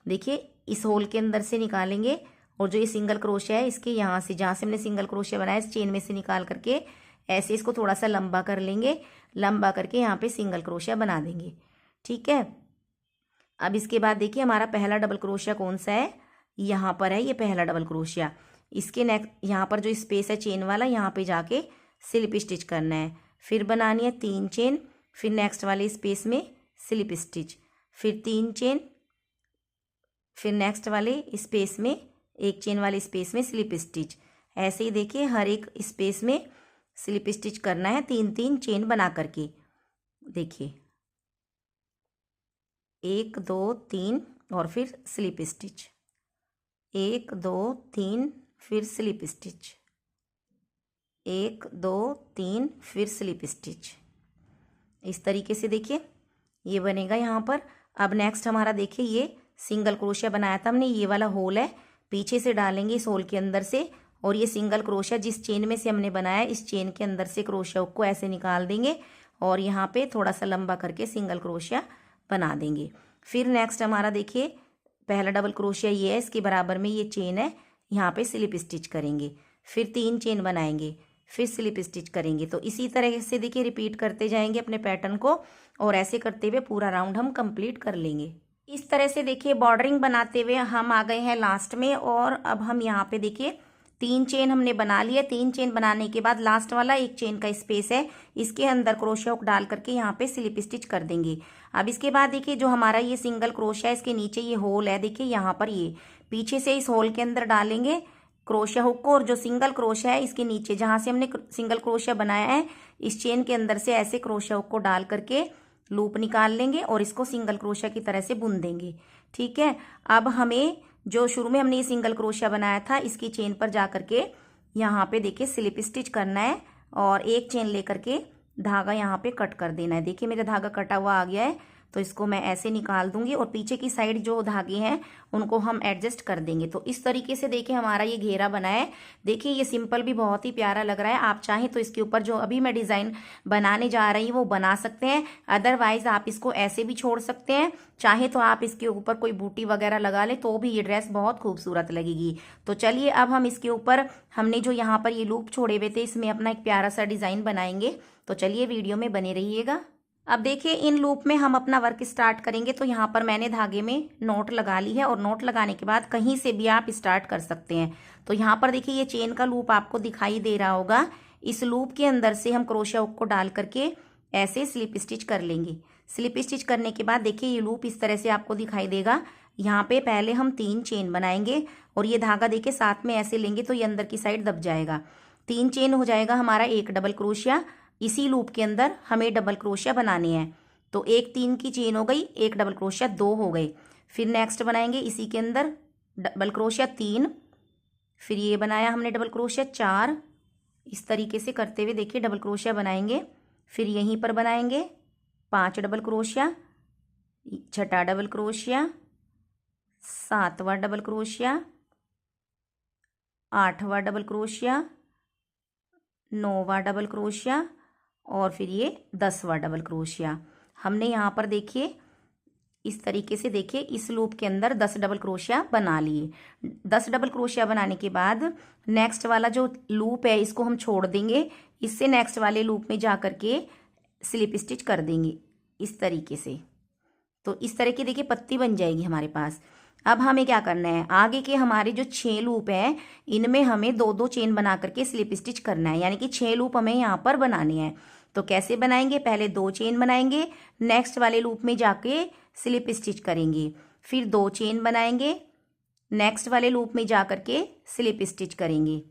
देखिए इस होल के अंदर से निकालेंगे और जो ये सिंगल क्रोशिया है इसके यहाँ से, जहाँ से हमने सिंगल क्रोशिया बनाया इस चेन में से निकाल करके ऐसे इसको थोड़ा सा लंबा कर लेंगे। लंबा करके यहाँ पे सिंगल क्रोशिया बना देंगे। ठीक है। अब इसके बाद देखिए हमारा पहला डबल क्रोशिया कौन सा है, यहाँ पर है ये पहला डबल क्रोशिया। इसके नेक्स्ट यहाँ पर जो स्पेस है चेन वाला यहाँ पे जाके स्लिप स्टिच करना है। फिर बनानी है 3 चेन, फिर नेक्स्ट वाले स्पेस में स्लिप स्टिच, फिर 3 चेन, फिर नेक्स्ट वाले स्पेस में 1 चेन वाले स्पेस में स्लिप स्टिच। ऐसे ही देखिए हर एक स्पेस में स्लिप स्टिच करना है 3 चेन बना करके। देखिए 1 2 3 और फिर स्लिप स्टिच, 1 2 3 फिर स्लिप स्टिच, 1 2 3 फिर स्लिप स्टिच। इस तरीके से देखिए ये बनेगा यहाँ पर। अब नेक्स्ट हमारा देखिए ये सिंगल क्रोशिया बनाया था हमने, ये वाला होल है, पीछे से डालेंगे इस होल के अंदर से और ये सिंगल क्रोशिया जिस चेन में से हमने बनाया इस चेन के अंदर से क्रोशिया हुक को ऐसे निकाल देंगे और यहाँ पे थोड़ा सा लंबा करके सिंगल क्रोशिया बना देंगे। फिर नेक्स्ट हमारा देखिए पहला डबल क्रोशिया ये है, इसके बराबर में ये चेन है, यहाँ पे स्लिप स्टिच करेंगे। फिर 3 चेन बनाएंगे, फिर स्लिप स्टिच करेंगे। तो इसी तरह से देखिए रिपीट करते जाएंगे अपने पैटर्न को और ऐसे करते हुए पूरा राउंड हम कंप्लीट कर लेंगे। इस तरह से देखिए बॉर्डरिंग बनाते हुए हम आ गए हैं लास्ट में और अब हम यहाँ पे देखिए 3 चेन हमने बना लिए। 3 चेन बनाने के बाद लास्ट वाला 1 चेन का स्पेस है, इसके अंदर क्रोशिया हुक डाल करके यहाँ पे स्लिप स्टिच कर देंगे। अब इसके बाद देखिए जो हमारा ये सिंगल क्रोशिया है इसके नीचे ये होल है, देखिए यहाँ पर ये पीछे से इस होल के अंदर डालेंगे क्रोशिया हुक को और जो सिंगल क्रोशिया है इसके नीचे जहाँ से हमने सिंगल क्रोशिया बनाया है इस चेन के अंदर से ऐसे क्रोशिया हुक को डाल करके लूप निकाल लेंगे और इसको सिंगल क्रोशिया की तरह से बुन देंगे। ठीक है। अब हमें जो शुरू में हमने ये सिंगल क्रोशिया बनाया था इसकी चेन पर जा करके यहाँ पे देखिए स्लिप स्टिच करना है और 1 चेन लेकर के धागा यहाँ पे कट कर देना है। देखिए मेरा धागा कटा हुआ आ गया है तो इसको मैं ऐसे निकाल दूंगी और पीछे की साइड जो धागे हैं उनको हम एडजस्ट कर देंगे। तो इस तरीके से देखिए हमारा ये घेरा बना है। देखिए ये सिंपल भी बहुत ही प्यारा लग रहा है। आप चाहें तो इसके ऊपर जो अभी मैं डिज़ाइन बनाने जा रही हूँ वो बना सकते हैं, अदरवाइज आप इसको ऐसे भी छोड़ सकते हैं। चाहे तो आप इसके ऊपर कोई बूटी वगैरह लगा ले तो भी ये ड्रेस बहुत खूबसूरत लगेगी। तो चलिए अब हम इसके ऊपर हमने जो यहाँ पर ये लूप छोड़े हुए थे इसमें अपना एक प्यारा सा डिज़ाइन बनाएंगे। तो चलिए वीडियो में बने रहिएगा। अब देखिए इन लूप में हम अपना वर्क स्टार्ट करेंगे। तो यहाँ पर मैंने धागे में नोट लगा ली है और नोट लगाने के बाद कहीं से भी आप स्टार्ट कर सकते हैं। तो यहाँ पर देखिए ये चेन का लूप आपको दिखाई दे रहा होगा। इस लूप के अंदर से हम क्रोशिया हुक को डाल करके ऐसे स्लिप स्टिच कर लेंगे। स्लिप स्टिच करने के बाद देखिए ये लूप इस तरह से आपको दिखाई देगा। यहाँ पे पहले हम 3 चेन बनाएंगे और ये धागा देखिए साथ में ऐसे लेंगे तो ये अंदर की साइड दब जाएगा। 3 चेन हो जाएगा हमारा 1 डबल क्रोशिया। इसी लूप के अंदर हमें डबल क्रोशिया बनाने हैं। तो 1 3 की चेन हो गई, 1 डबल क्रोशिया 2 हो गए। फिर नेक्स्ट बनाएंगे इसी के अंदर डबल क्रोशिया 3, फिर ये बनाया हमने डबल क्रोशिया 4। इस तरीके से करते हुए देखिए डबल क्रोशिया बनाएंगे। फिर यहीं पर बनाएंगे 5 डबल क्रोशिया, 6ठा डबल क्रोशिया, 7वां डबल क्रोशिया, 8वां डबल क्रोशिया, 9वां डबल क्रोशिया और फिर ये 10वां डबल क्रोशिया। हमने यहाँ पर देखिए इस तरीके से देखिए इस लूप के अंदर 10 डबल क्रोशिया बना लिए। 10 डबल क्रोशिया बनाने के बाद नेक्स्ट वाला जो लूप है इसको हम छोड़ देंगे, इससे नेक्स्ट वाले लूप में जा करके स्लिप स्टिच कर देंगे इस तरीके से। तो इस तरह की देखिए पत्ती बन जाएगी हमारे पास। अब हमें क्या करना है, आगे के हमारे जो 6 लूप हैं इनमें हमें 2-2 चेन बना करके स्लिप स्टिच करना है, यानी कि 6 लूप हमें यहाँ पर बनाने हैं। तो कैसे बनाएंगे, पहले 2 चेन बनाएंगे, नेक्स्ट वाले लूप में जाके स्लिप स्टिच करेंगे, फिर 2 चेन बनाएंगे, नेक्स्ट वाले लूप में जा करके स्लिप स्टिच करेंगे,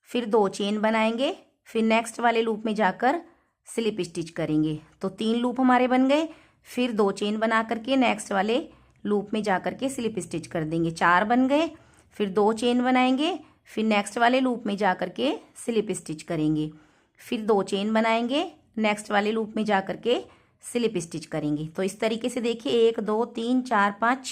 फिर 2 चेन बनाएंगे, फिर नेक्स्ट वाले लूप में जाकर स्लिप स्टिच करेंगे। तो 3 लूप हमारे बन गए। फिर 2 चेन बना करके नेक्स्ट वाले लूप में जा करके स्लिप स्टिच कर देंगे, 4 बन गए। फिर 2 चेन बनाएंगे, फिर नेक्स्ट वाले लूप में जा करके स्लिप स्टिच करेंगे, फिर 2 चेन बनाएंगे, नेक्स्ट वाले लूप में जा करके स्लिप स्टिच करेंगे। तो इस तरीके से देखिए 1 2 3 4 5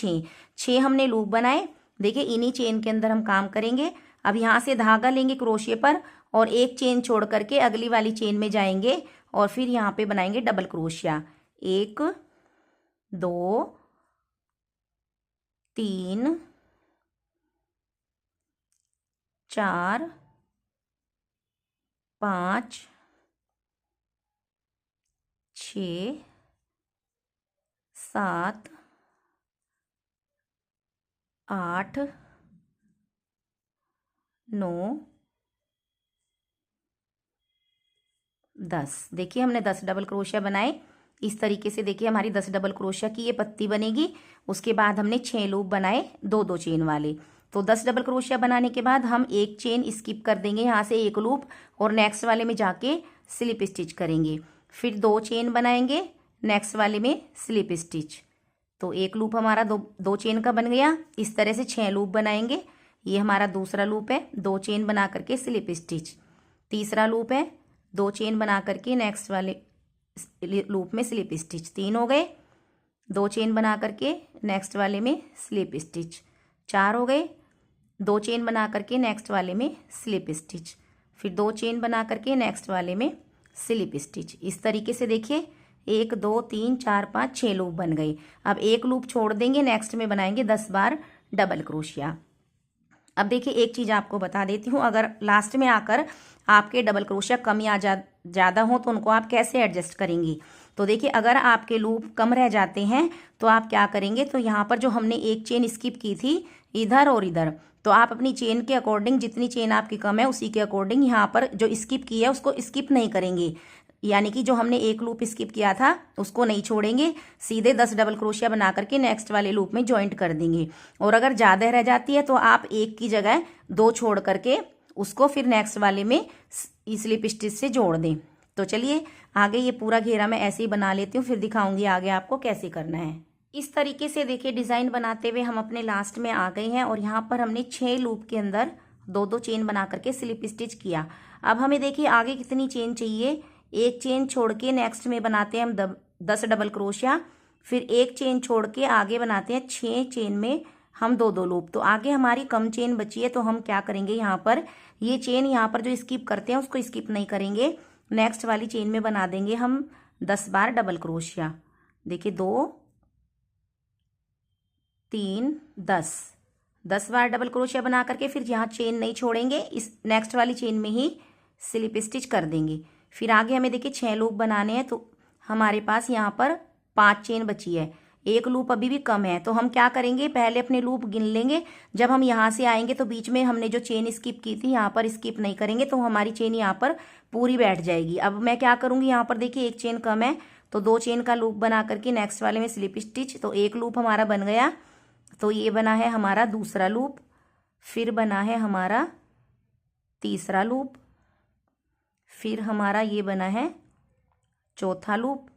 6 हमने लूप बनाए। देखिए इन्हीं चेन के अंदर हम काम करेंगे। अब यहाँ से धागा लेंगे क्रोशिए पर और एक चेन छोड़ करके अगली वाली चेन में जाएंगे और फिर यहाँ पे बनाएंगे डबल क्रोशिया। 1 2 3 4 5 6 7 8 9 10। देखिए हमने 10 डबल क्रोशिया बनाए। इस तरीके से देखिए हमारी 10 डबल क्रोशिया की ये पत्ती बनेगी। उसके बाद हमने 6 लूप बनाए 2-2 चेन वाले। तो 10 डबल क्रोशिया बनाने के बाद हम एक चेन स्किप कर देंगे, यहाँ से एक लूप, और नेक्स्ट वाले में जाके स्लिप स्टिच करेंगे। फिर 2 चेन बनाएंगे, नेक्स्ट वाले में स्लिप स्टिच। तो एक लूप हमारा दो चेन का बन गया। इस तरह से 6 लूप बनाएंगे। ये हमारा दूसरा लूप है, 2 चेन बना करके स्लिप स्टिच। तीसरा लूप है, 2 चेन बना करके नेक्स्ट वाले लूप में स्लिप स्टिच। 3 हो गए। 2 चेन बना करके नेक्स्ट वाले में स्लिप स्टिच। 4 हो गए। 2 चेन बना करके नेक्स्ट वाले में स्लिप स्टिच, फिर 2 चेन बना करके नेक्स्ट वाले में स्लिप स्टिच। इस तरीके से देखिए 1 2 3 4 5 6 लूप बन गए। अब एक लूप छोड़ देंगे, नेक्स्ट में बनाएंगे 10 बार डबल क्रोशिया। अब देखिए एक चीज़ आपको बता देती हूँ, अगर लास्ट में आकर आपके डबल क्रोशिया कम या ज़्यादा हो तो उनको आप कैसे एडजस्ट करेंगी। तो देखिए अगर आपके लूप कम रह जाते हैं तो आप क्या करेंगे, तो यहाँ पर जो हमने एक चेन स्किप की थी इधर और इधर, तो आप अपनी चेन के अकॉर्डिंग, जितनी चेन आपकी कम है उसी के अकॉर्डिंग यहाँ पर जो स्किप की है उसको स्किप नहीं करेंगे। यानी कि जो हमने एक लूप स्किप किया था उसको नहीं छोड़ेंगे, सीधे 10 डबल क्रोशिया बना करके नेक्स्ट वाले लूप में जॉइंट कर देंगे। और अगर ज़्यादा रह जाती है तो आप एक की जगह 2 छोड़ करके उसको फिर नेक्स्ट वाले में स्लिप स्टिच से जोड़ दें। तो चलिए आगे ये पूरा घेरा मैं ऐसे ही बना लेती हूँ, फिर दिखाऊंगी आगे आपको कैसे करना है। इस तरीके से देखिए डिज़ाइन बनाते हुए हम अपने लास्ट में आ गए हैं और यहाँ पर हमने 6 लूप के अंदर 2-2 चेन बना करके स्लिप स्टिच किया। अब हमें देखिए आगे कितनी चेन चाहिए, एक चेन छोड़ के नेक्स्ट में बनाते हैं हम 10 डबल क्रोशिया, फिर एक चेन छोड़ के आगे बनाते हैं 6 चेन में हम 2-2 लूप। तो आगे हमारी कम चेन बची है, तो हम क्या करेंगे, यहाँ पर ये चेन यहाँ पर जो स्किप करते हैं उसको स्किप नहीं करेंगे, नेक्स्ट वाली चेन में बना देंगे हम 10 बार डबल क्रोशिया। देखिए 2 3 10 बार डबल क्रोशिया बना करके फिर यहाँ चेन नहीं छोड़ेंगे, इस नेक्स्ट वाली चेन में ही स्लिप स्टिच कर देंगे। फिर आगे हमें देखिए 6 लूप बनाने हैं, तो हमारे पास यहाँ पर 5 चेन बची है, एक लूप अभी भी कम है। तो हम क्या करेंगे, पहले अपने लूप गिन लेंगे, जब हम यहाँ से आएंगे तो बीच में हमने जो चेन स्किप की थी यहाँ पर स्किप नहीं करेंगे, तो हमारी चेन यहाँ पर पूरी बैठ जाएगी। अब मैं क्या करूँगी, यहाँ पर देखिए एक चेन कम है तो 2 चेन का लूप बना करके नेक्स्ट वाले में स्लिप स्टिच। तो एक लूप हमारा बन गया, तो ये बना है हमारा दूसरा लूप, फिर बना है हमारा तीसरा लूप, फिर हमारा ये बना है चौथा लूप,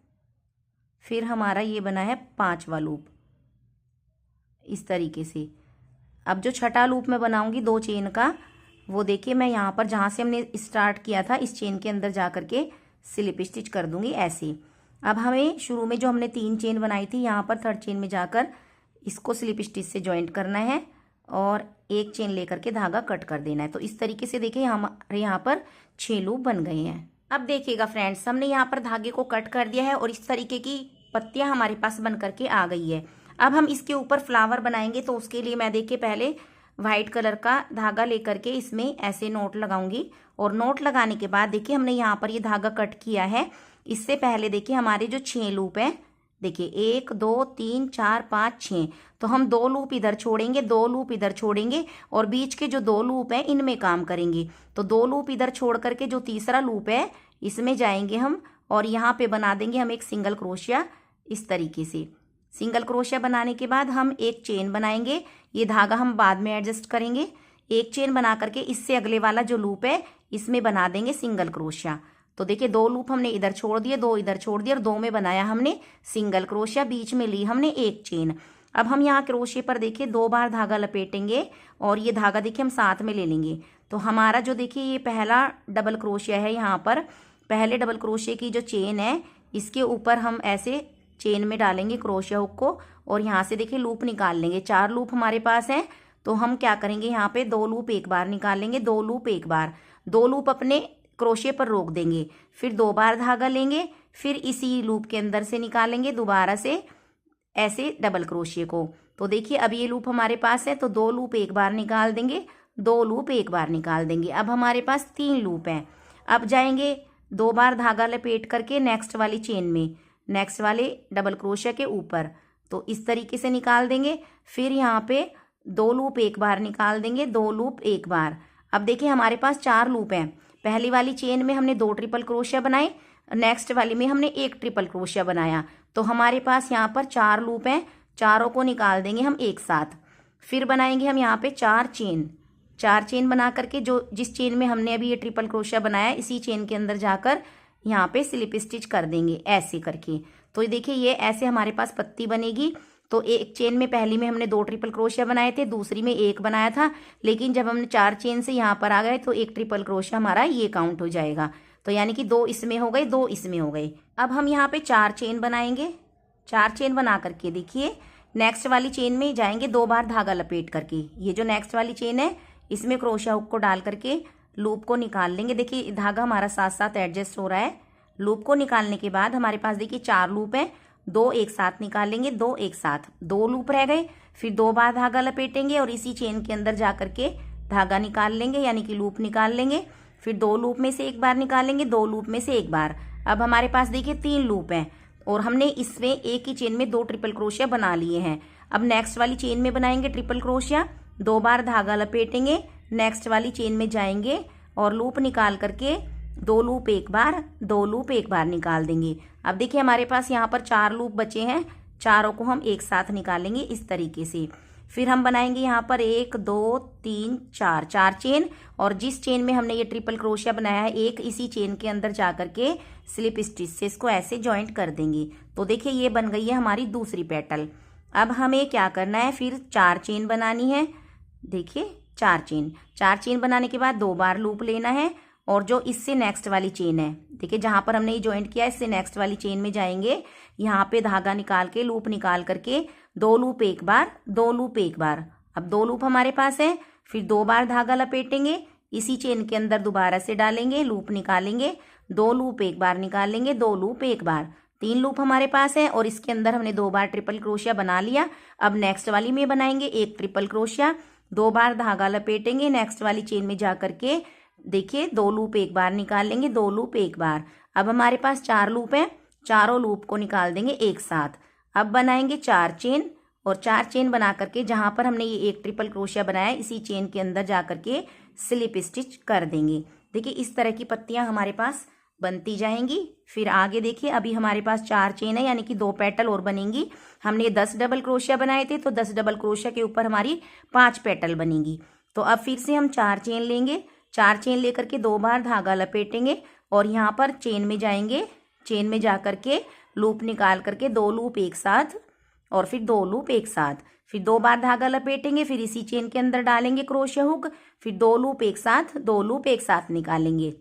फिर हमारा ये बना है 5वां लूप। इस तरीके से अब जो छठा लूप मैं बनाऊंगी 2 चेन का, वो देखिए मैं यहाँ पर जहाँ से हमने स्टार्ट किया था इस चेन के अंदर जा करके स्लिप स्टिच कर दूंगी ऐसे। अब हमें शुरू में जो हमने 3 चेन बनाई थी यहाँ पर 3rd चेन में जाकर इसको स्लिप स्टिच से ज्वाइंट करना है और एक चेन लेकर के धागा कट कर देना है। तो इस तरीके से देखिए हमारे यहाँ पर 6 लूप बन गए हैं। अब देखिएगा फ्रेंड्स, हमने यहाँ पर धागे को कट कर दिया है और इस तरीके की पत्तियां हमारे पास बन करके आ गई है। अब हम इसके ऊपर फ्लावर बनाएंगे, तो उसके लिए मैं देखिए पहले वाइट कलर का धागा लेकर के इसमें ऐसे नोट लगाऊंगी और नोट लगाने के बाद देखिए हमने यहाँ पर ये धागा कट किया है। इससे पहले देखिए हमारे जो 6 लूप हैं, देखिए 1 2 3 4 5 6, तो हम 2 लूप इधर छोड़ेंगे, 2 लूप इधर छोड़ेंगे और बीच के जो 2 लूप हैं इनमें काम करेंगे। तो 2 लूप इधर छोड़ करके जो तीसरा लूप है इसमें जाएंगे हम और यहाँ पे बना देंगे हम एक सिंगल क्रोशिया। इस तरीके से सिंगल क्रोशिया बनाने के बाद हम एक चेन बनाएंगे। ये धागा हम बाद में एडजस्ट करेंगे। एक चेन बना करके इससे अगले वाला जो लूप है इसमें बना देंगे सिंगल क्रोशिया। तो देखिए 2 लूप हमने इधर छोड़ दिए, 2 इधर छोड़ दिए और 2 में बनाया हमने सिंगल क्रोशिया, बीच में ली हमने एक चेन। अब हम यहाँ क्रोशिया पर देखिए 2 बार धागा लपेटेंगे और ये धागा देखिए हम साथ में ले लेंगे। तो हमारा जो देखिए ये पहला डबल क्रोशिया है, यहाँ पर पहले डबल क्रोशिया की जो चेन है इसके ऊपर हम ऐसे चेन में डालेंगे क्रोशिया हुक को और यहाँ से देखिए लूप निकाल लेंगे। 4 लूप हमारे पास हैं, तो हम क्या करेंगे यहाँ पे 2 लूप एक बार निकालेंगे, 2 लूप एक बार, 2 लूप अपने क्रोशिया पर रोक देंगे, फिर 2 बार धागा लेंगे, फिर इसी लूप के अंदर से निकालेंगे दोबारा से ऐसे डबल क्रोशिया को। तो देखिए अब ये लूप हमारे पास है, तो 2 लूप एक बार निकाल देंगे, 2 लूप एक बार निकाल देंगे। अब हमारे पास 3 लूप हैं। अब जाएंगे 2 बार धागा लपेट करके नेक्स्ट वाली चेन में, नेक्स्ट वाले डबल क्रोशिया के ऊपर, तो इस तरीके से निकाल देंगे। फिर यहाँ पे 2 लूप एक बार निकाल देंगे, 2 लूप एक बार। अब देखिए हमारे पास 4 लूप हैं। पहली वाली चेन में हमने 2 ट्रिपल क्रोशिया बनाए, नेक्स्ट वाली में हमने 1 ट्रिपल क्रोशिया बनाया, तो हमारे पास यहाँ पर 4 लूप हैं। चारों को निकाल देंगे हम एक साथ। फिर बनाएंगे हम यहाँ पे 4 चेन, 4 चेन बना करके जो जिस चेन में हमने अभी ये ट्रिपल क्रोशिया बनाया इसी चेन के अंदर जाकर यहाँ पे स्लिप स्टिच कर देंगे ऐसे करके। तो देखिए ये ऐसे हमारे पास पत्ती बनेगी। तो एक चेन में पहली में हमने 2 ट्रिपल क्रोशिया बनाए थे, दूसरी में 1 बनाया था, लेकिन जब हमने 4 चेन से यहाँ पर आ गए तो 1 ट्रिपल क्रोशिया हमारा ये काउंट हो जाएगा। तो यानी कि 2 इसमें हो गए, 2 इसमें हो गए। अब हम यहाँ पे 4 चेन बनाएंगे। 4 चेन बना करके देखिए नेक्स्ट वाली चेन में जाएंगे 2 बार धागा लपेट करके। ये जो नेक्स्ट वाली चेन है इसमें क्रोशिया हुक को डाल करके लूप को निकाल लेंगे। देखिए धागा हमारा साथ साथ एडजस्ट हो रहा है। लूप को निकालने के बाद हमारे पास देखिए 4 लूप हैं, 2 एक साथ निकालेंगे, 2 एक साथ, 2 लूप रह गए। फिर 2 बार धागा लपेटेंगे और इसी चेन के अंदर जा करके धागा निकाल लेंगे, यानी कि लूप निकाल लेंगे। फिर 2 लूप में से एक बार निकालेंगे, 2 लूप में से एक बार। अब हमारे पास देखिए 3 लूप हैं और हमने इसमें एक ही चेन में 2 ट्रिपल क्रोशिया बना लिए हैं। अब नेक्स्ट वाली चेन में बनाएंगे ट्रिपल क्रोशिया, 2 बार धागा लपेटेंगे, नेक्स्ट वाली चेन में जाएंगे और लूप निकाल करके 2 लूप एक बार, 2 लूप एक बार निकाल देंगे। अब देखिए हमारे पास यहाँ पर 4 लूप बचे हैं, चारों को हम एक साथ निकालेंगे इस तरीके से। फिर हम बनाएंगे यहाँ पर 1 2 3 4, 4 चेन और जिस चेन में हमने ये ट्रिपल क्रोशिया बनाया है एक इसी चेन के अंदर जा करके स्लिप स्टिच से इसको ऐसे ज्वाइंट कर देंगे। तो देखिए ये बन गई है हमारी दूसरी पेटल। अब हमें क्या करना है, फिर 4 चेन बनानी है। देखिए 4 चेन, 4 चेन बनाने के बाद 2 बार लूप लेना है और जो इससे नेक्स्ट वाली चेन है, देखिए जहां पर हमने ये ज्वाइंट किया इससे नेक्स्ट वाली चेन में जाएंगे, यहाँ पे धागा निकाल के लूप निकाल करके 2 लूप एक बार, 2 लूप एक बार। अब 2 लूप हमारे पास है, फिर 2 बार धागा लपेटेंगे, इसी चेन के अंदर दोबारा से डालेंगे, लूप निकालेंगे, 2 लूप एक बार निकालेंगे, 2 लूप एक बार। 3 लूप हमारे पास है और इसके अंदर हमने 2 बार ट्रिपल क्रोशिया बना लिया। अब नेक्स्ट वाली में बनाएंगे 1 ट्रिपल क्रोशिया, 2 बार धागा लपेटेंगे, नेक्स्ट वाली चेन में जा करके देखिए 2 लूप एक बार निकालेंगे, 2 लूप एक बार। अब हमारे पास 4 लूप हैं, चारों लूप को निकाल देंगे एक साथ। अब बनाएंगे 4 चेन और 4 चेन बना करके जहां पर हमने ये 1 ट्रिपल क्रोशिया बनाया इसी चेन के अंदर जा करके स्लिप स्टिच कर देंगे। देखिए इस तरह की पत्तियां हमारे पास बनती जाएंगी। फिर आगे देखिए अभी हमारे पास 4 चेन है, यानी कि 2 पेटल और बनेंगी। हमने 10 डबल क्रोशिया बनाए थे, तो 10 डबल क्रोशिया के ऊपर हमारी 5 पेटल बनेंगी। तो अब फिर से हम 4 चेन लेंगे, 4 चेन लेकर के 2 बार धागा लपेटेंगे और यहाँ पर चेन में जाएंगे, चेन में जा करके लूप निकाल करके 2 लूप एक साथ और फिर 2 लूप एक साथ, फिर 2 बार धागा लपेटेंगे, फिर इसी चेन के अंदर डालेंगे क्रोशिया हुक, फिर 2 लूप एक साथ, 2 लूप एक साथ निकालेंगे।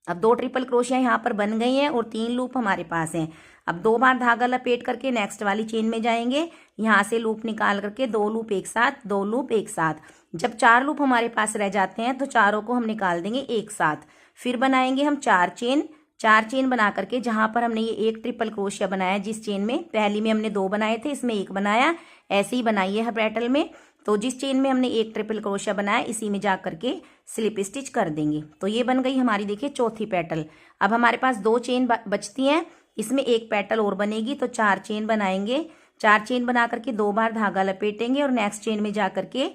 अब 2 ट्रिपल क्रोशिया यहाँ पर बन गई हैं और 3 लूप हमारे पास हैं। अब 2 बार धागा लपेट करके नेक्स्ट वाली चेन में जाएंगे, यहाँ से लूप निकाल करके 2 लूप एक साथ, 2 लूप एक साथ। जब 4 लूप हमारे पास रह जाते हैं तो चारों को हम निकाल देंगे एक साथ। फिर बनाएंगे हम 4 चेन बना करके जहां पर हमने ये एक ट्रिपल क्रोशिया बनाया, जिस चेन में पहली में हमने 2 बनाए थे, इसमें 1 बनाया, ऐसे ही बनाइए हर पेटल में। तो जिस चेन में हमने एक ट्रिपल क्रोशिया बनाया इसी में जा करके स्लिप स्टिच कर देंगे। तो ये बन गई हमारी देखिए चौथी पेटल। अब हमारे पास 2 चेन बचती हैं, इसमें एक पेटल और बनेगी, तो 4 चेन बनाएंगे। 4 चेन बना करके 2 बार धागा लपेटेंगे और नेक्स्ट चेन में जा करके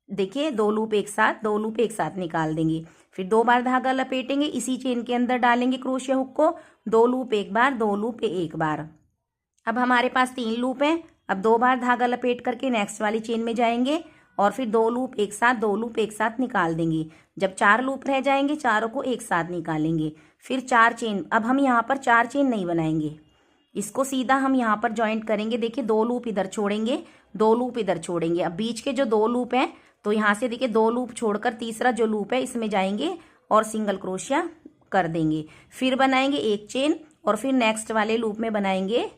देखिए 2 लूप एक साथ, 2 लूप एक साथ निकाल देंगे। फिर 2 बार धागा लपेटेंगे, इसी चेन के अंदर डालेंगे क्रोशिया हुक को, 2 लूप एक बार, 2 लूप एक बार। अब हमारे पास 3 लूप हैं। अब 2 बार धागा लपेट करके नेक्स्ट वाली चेन में जाएंगे और फिर 2 लूप एक साथ, 2 लूप एक साथ निकाल देंगे। जब 4 लूप रह जाएंगे चारों को एक साथ निकालेंगे। फिर 4 चेन, अब हम यहाँ पर 4 चेन नहीं बनाएंगे, इसको सीधा हम यहाँ पर ज्वाइंट करेंगे। देखिए 2 लूप इधर छोड़ेंगे, 2 लूप इधर छोड़ेंगे। अब बीच के जो 2 लूप हैं तो यहाँ से देखिए 2 लूप छोड़कर तीसरा जो लूप है इसमें जाएंगे और सिंगल क्रोशिया कर देंगे। फिर बनाएंगे एक चेन और फिर नेक्स्ट वाले लूप में बनाएंगे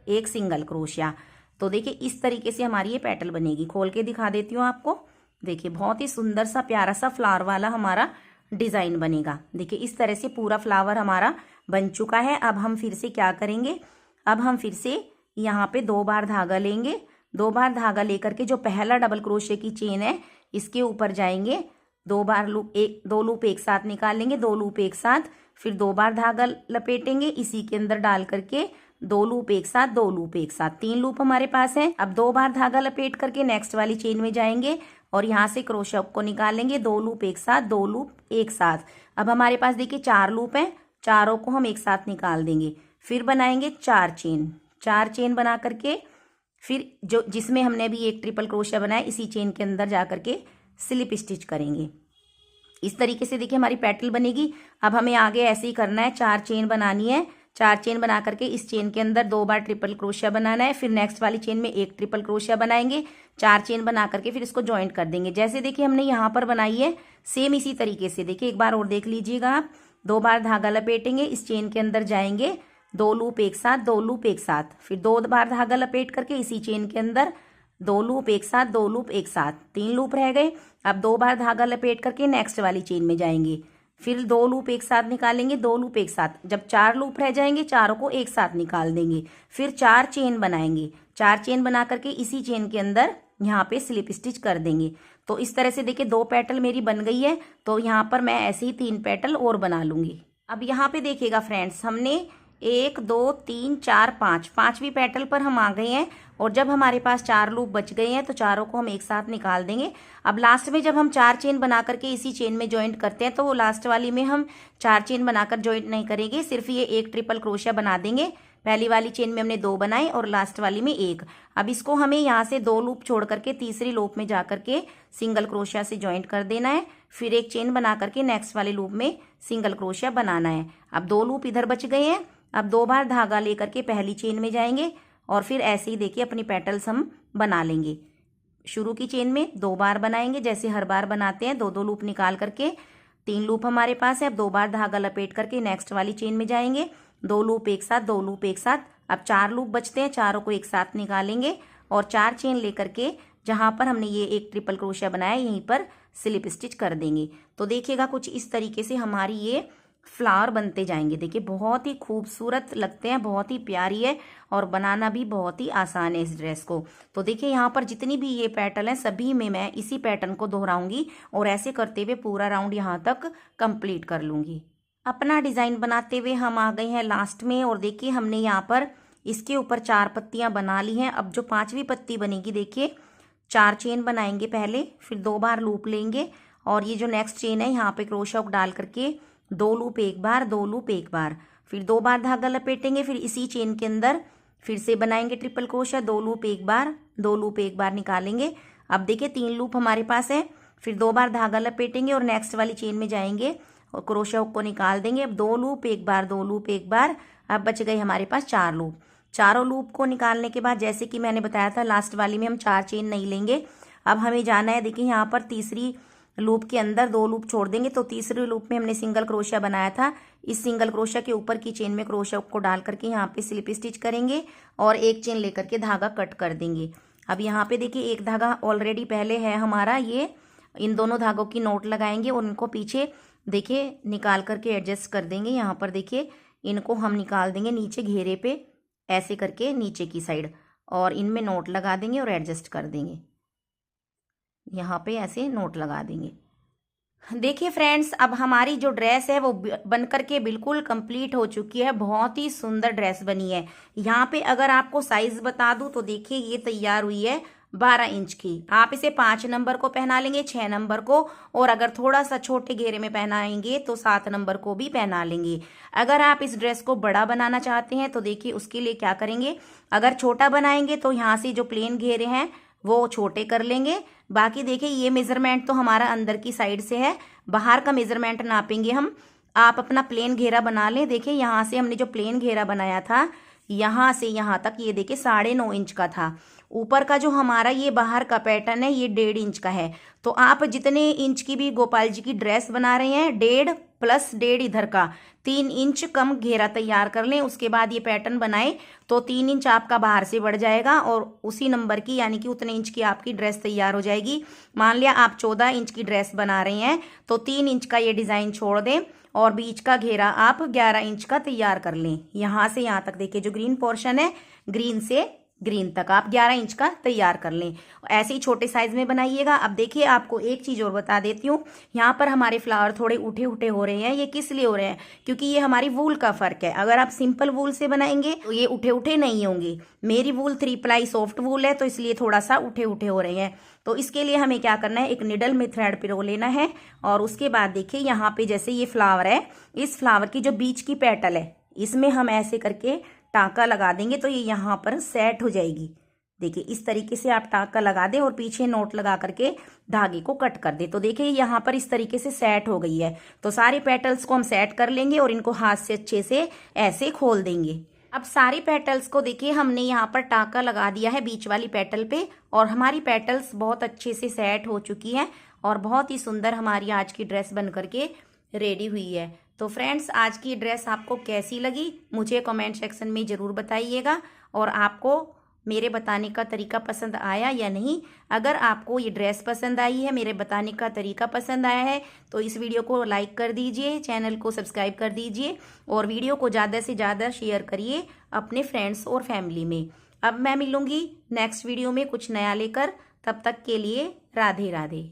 एक सिंगल क्रोशिया। तो देखिए इस तरीके से हमारी ये पेटल बनेगी। खोल के दिखा देती हूँ आपको। देखिए बहुत ही सुंदर सा प्यारा सा फ्लावर वाला हमारा डिजाइन बनेगा। देखिए इस तरह से पूरा फ्लावर हमारा बन चुका है। अब हम फिर से क्या करेंगे, अब हम फिर से यहाँ पे 2 बार धागा लेंगे। 2 बार धागा लेकर के जो पहला डबल क्रोशिया की चेन है इसके ऊपर जाएंगे, 2 बार लूप 2 लूप एक साथ निकालेंगे, 2 लूप एक साथ। फिर 2 बार धागा लपेटेंगे, इसी के अंदर डाल करके 2 लूप एक साथ, 2 लूप एक साथ। 3 लूप हमारे पास है। अब 2 बार धागा लपेट करके नेक्स्ट वाली चेन में जाएंगे और यहाँ से क्रोशिया को निकालेंगे, 2 लूप एक साथ, 2 लूप एक साथ। अब हमारे पास देखिए 4 लूप हैं, चारों को हम एक साथ निकाल देंगे। फिर बनाएंगे 4 चेन। 4 चेन बना करके फिर जो जिसमें हमने अभी एक ट्रिपल क्रोशिया बनाया इसी चेन के अंदर जा करके स्लिप स्टिच करेंगे। इस तरीके से देखिए हमारी पेटल बनेगी। अब हमें आगे ऐसे ही करना है, 4 चेन बनानी है। 4 चेन बना करके इस चेन के अंदर 2 बार ट्रिपल क्रोशिया बनाना है। फिर नेक्स्ट वाली चेन में एक ट्रिपल क्रोशिया बनाएंगे, 4 चेन बना करके फिर इसको ज्वाइंट कर देंगे। जैसे देखिए हमने यहाँ पर बनाई है सेम इसी तरीके से देखिए एक बार और देख लीजिएगा आप। 2 बार धागा लपेटेंगे, इस चेन के अंदर जाएंगे, 2 लूप एक साथ, 2 लूप एक साथ। फिर 2 बार धागा लपेट करके इसी चेन के अंदर 2 लूप एक साथ, 2 लूप एक साथ। 3 लूप रह गए। अब 2 बार धागा लपेट करके नेक्स्ट वाली चेन में जाएंगे, फिर 2 लूप एक साथ निकालेंगे, 2 लूप एक साथ। जब 4 लूप रह जाएंगे चारों को एक साथ निकाल देंगे। फिर 4 चेन बनाएंगे, 4 चेन बना करके इसी चेन के अंदर यहाँ पे स्लिप स्टिच कर देंगे। तो इस तरह से देखिए 2 पेटल मेरी बन गई है। तो यहाँ पर मैं ऐसे ही 3 पेटल और बना लूंगी। अब यहाँ पे देखिएगा फ्रेंड्स, हमने 1 2 3 4 5 पांचवी पेटल पर हम आ गए हैं और जब हमारे पास 4 लूप बच गए हैं तो चारों को हम एक साथ निकाल देंगे। अब लास्ट में जब हम 4 चेन बना करके इसी चेन में ज्वाइंट करते हैं तो वो लास्ट वाली में हम 4 चेन बनाकर ज्वाइंट नहीं करेंगे, सिर्फ ये एक ट्रिपल क्रोशिया बना देंगे। पहली वाली चेन में हमने 2 बनाए और लास्ट वाली में 1। अब इसको हमें यहाँ से 2 लूप छोड़ करके तीसरी लूप में जा करके सिंगल क्रोशिया से ज्वाइंट कर देना है। फिर एक चेन बना करके नेक्स्ट वाले लूप में सिंगल क्रोशिया बनाना है। अब 2 लूप इधर बच गए हैं। अब 2 बार धागा लेकर के पहली चेन में जाएंगे और फिर ऐसे ही देखिए अपनी पेटल्स हम बना लेंगे। शुरू की चेन में 2 बार बनाएंगे जैसे हर बार बनाते हैं, 2 लूप निकाल करके। 3 लूप हमारे पास है। अब 2 बार धागा लपेट करके नेक्स्ट वाली चेन में जाएंगे, 2 लूप एक साथ, 2 लूप एक साथ। अब 4 लूप बचते हैं, चारों को एक साथ निकालेंगे और 4 चेन लेकर के जहां पर हमने ये एक ट्रिपल क्रोशिया बनाया यहीं पर स्लिप स्टिच कर देंगे। तो देखिएगा कुछ इस तरीके से हमारी ये फ्लावर बनते जाएंगे। देखिए बहुत ही खूबसूरत लगते हैं, बहुत ही प्यारी है और बनाना भी बहुत ही आसान है इस ड्रेस को। तो देखिए यहाँ पर जितनी भी ये पैटर्न है सभी में मैं इसी पैटर्न को दोहराऊंगी और ऐसे करते हुए पूरा राउंड यहाँ तक कंप्लीट कर लूंगी। अपना डिजाइन बनाते हुए हम आ गए हैं लास्ट में और देखिए हमने यहाँ पर इसके ऊपर 4 पत्तियां बना ली हैं। अब जो 5वीं पत्ती बनेगी देखिए 4 चेन बनाएंगे पहले, फिर 2 बार लूप लेंगे और ये जो नेक्स्ट चेन है यहाँ पे क्रोशिया डाल करके 2 लूप एक बार, 2 लूप एक बार, फिर 2 बार धागा लपेटेंगे। फिर इसी चेन के अंदर फिर से बनाएंगे ट्रिपल क्रोशिया, 2 लूप एक बार, 2 लूप एक बार निकालेंगे। अब देखिए 3 लूप हमारे पास है। फिर 2 बार धागा लपेटेंगे और नेक्स्ट वाली चेन में जाएंगे और क्रोशिया को निकाल देंगे। अब 2 लूप एक बार, 2 लूप एक बार। अब बच गए हमारे पास 4 लूप। चारों लूप को निकालने के बाद जैसे कि मैंने बताया था लास्ट वाली में हम 4 चेन नहीं लेंगे। अब हमें जाना है देखिए यहाँ पर तीसरी लूप के अंदर 2 लूप छोड़ देंगे तो तीसरे लूप में हमने सिंगल क्रोशिया बनाया था, इस सिंगल क्रोशिया के ऊपर की चेन में क्रोशिया को डाल करके यहाँ पे स्लिप स्टिच करेंगे और एक चेन लेकर के धागा कट कर देंगे। अब यहाँ पे देखिए एक धागा ऑलरेडी पहले है हमारा, ये इन दोनों धागों की नोट लगाएंगे और इनको पीछे देखिए निकाल करके एडजस्ट कर देंगे। यहाँ पर देखिए इनको हम निकाल देंगे नीचे घेरे पे ऐसे करके नीचे की साइड, और इनमें नोट लगा देंगे और एडजस्ट कर देंगे। यहाँ पे ऐसे नोट लगा देंगे। देखिए फ्रेंड्स, अब हमारी जो ड्रेस है वो बन करके बिल्कुल कंप्लीट हो चुकी है। बहुत ही सुंदर ड्रेस बनी है। यहाँ पे अगर आपको साइज बता दूं तो देखिए ये तैयार हुई है 12 इंच की। आप इसे 5 नंबर को पहना लेंगे, 6 नंबर को, और अगर थोड़ा सा छोटे घेरे में पहनाएंगे तो 7 नंबर को भी पहना लेंगे। अगर आप इस ड्रेस को बड़ा बनाना चाहते हैं तो देखिए उसके लिए क्या करेंगे, अगर छोटा बनाएंगे तो यहाँ से जो प्लेन घेरे हैं वो छोटे कर लेंगे। बाकी देखिए ये मेजरमेंट तो हमारा अंदर की साइड से है, बाहर का मेजरमेंट नापेंगे हम। आप अपना प्लेन घेरा बना लें। देखिए यहाँ से हमने जो प्लेन घेरा बनाया था यहाँ से यहाँ तक ये देखिए 9.5 इंच का था। ऊपर का जो हमारा ये बाहर का पैटर्न है ये 1.5 इंच का है। तो आप जितने इंच की भी गोपाल जी की ड्रेस बना रहे हैं 1.5 प्लस 1.5 इधर का 3 इंच कम घेरा तैयार कर लें। उसके बाद ये पैटर्न बनाए तो 3 इंच आपका बाहर से बढ़ जाएगा और उसी नंबर की यानी कि उतने इंच की आपकी ड्रेस तैयार हो जाएगी। मान लिया आप 14 इंच की ड्रेस बना रहे हैं तो 3 इंच का ये डिजाइन छोड़ दें और बीच का घेरा आप 11 इंच का तैयार कर लें। यहाँ से यहाँ तक देखिए जो ग्रीन पोर्शन है ग्रीन से ग्रीन तक आप 11 इंच का तैयार कर लें। ऐसे ही छोटे साइज में बनाइएगा। अब देखिए आपको एक चीज और बता देती हूँ, यहाँ पर हमारे फ्लावर थोड़े उठे उठे हो रहे हैं। ये किस लिए हो रहे हैं, क्योंकि ये हमारी वूल का फर्क है। अगर आप सिंपल वूल से बनाएंगे तो ये उठे उठे नहीं होंगे। मेरी वूल 3 प्लाई सॉफ्ट वूल है तो इसलिए थोड़ा सा उठे उठे हो रहे हैं। तो इसके लिए हमें क्या करना है, एक निडल में थ्रेड पिरो लेना है और उसके बाद देखिए यहाँ पे जैसे ये फ्लावर है, इस फ्लावर की जो बीच की पेटल है इसमें हम ऐसे करके टांका लगा देंगे तो ये यहाँ पर सेट हो जाएगी। देखिए इस तरीके से आप टांका लगा दें और पीछे नोट लगा करके धागे को कट कर दे तो देखिए यहाँ पर इस तरीके से सेट हो गई है। तो सारे पेटल्स को हम सेट कर लेंगे और इनको हाथ से अच्छे से ऐसे खोल देंगे। अब सारी पेटल्स को देखिए हमने यहाँ पर टांका लगा दिया है बीच वाली पेटल पे और हमारी पेटल्स बहुत अच्छे से सेट हो चुकी हैं और बहुत ही सुंदर हमारी आज की ड्रेस बन करके रेडी हुई है। तो फ्रेंड्स, आज की ड्रेस आपको कैसी लगी मुझे कमेंट सेक्शन में ज़रूर बताइएगा और आपको मेरे बताने का तरीका पसंद आया या नहीं। अगर आपको ये ड्रेस पसंद आई है, मेरे बताने का तरीका पसंद आया है तो इस वीडियो को लाइक कर दीजिए, चैनल को सब्सक्राइब कर दीजिए और वीडियो को ज़्यादा से ज़्यादा शेयर करिए अपने फ्रेंड्स और फैमिली में। अब मैं मिलूँगी नेक्स्ट वीडियो में कुछ नया लेकर, तब तक के लिए राधे राधे।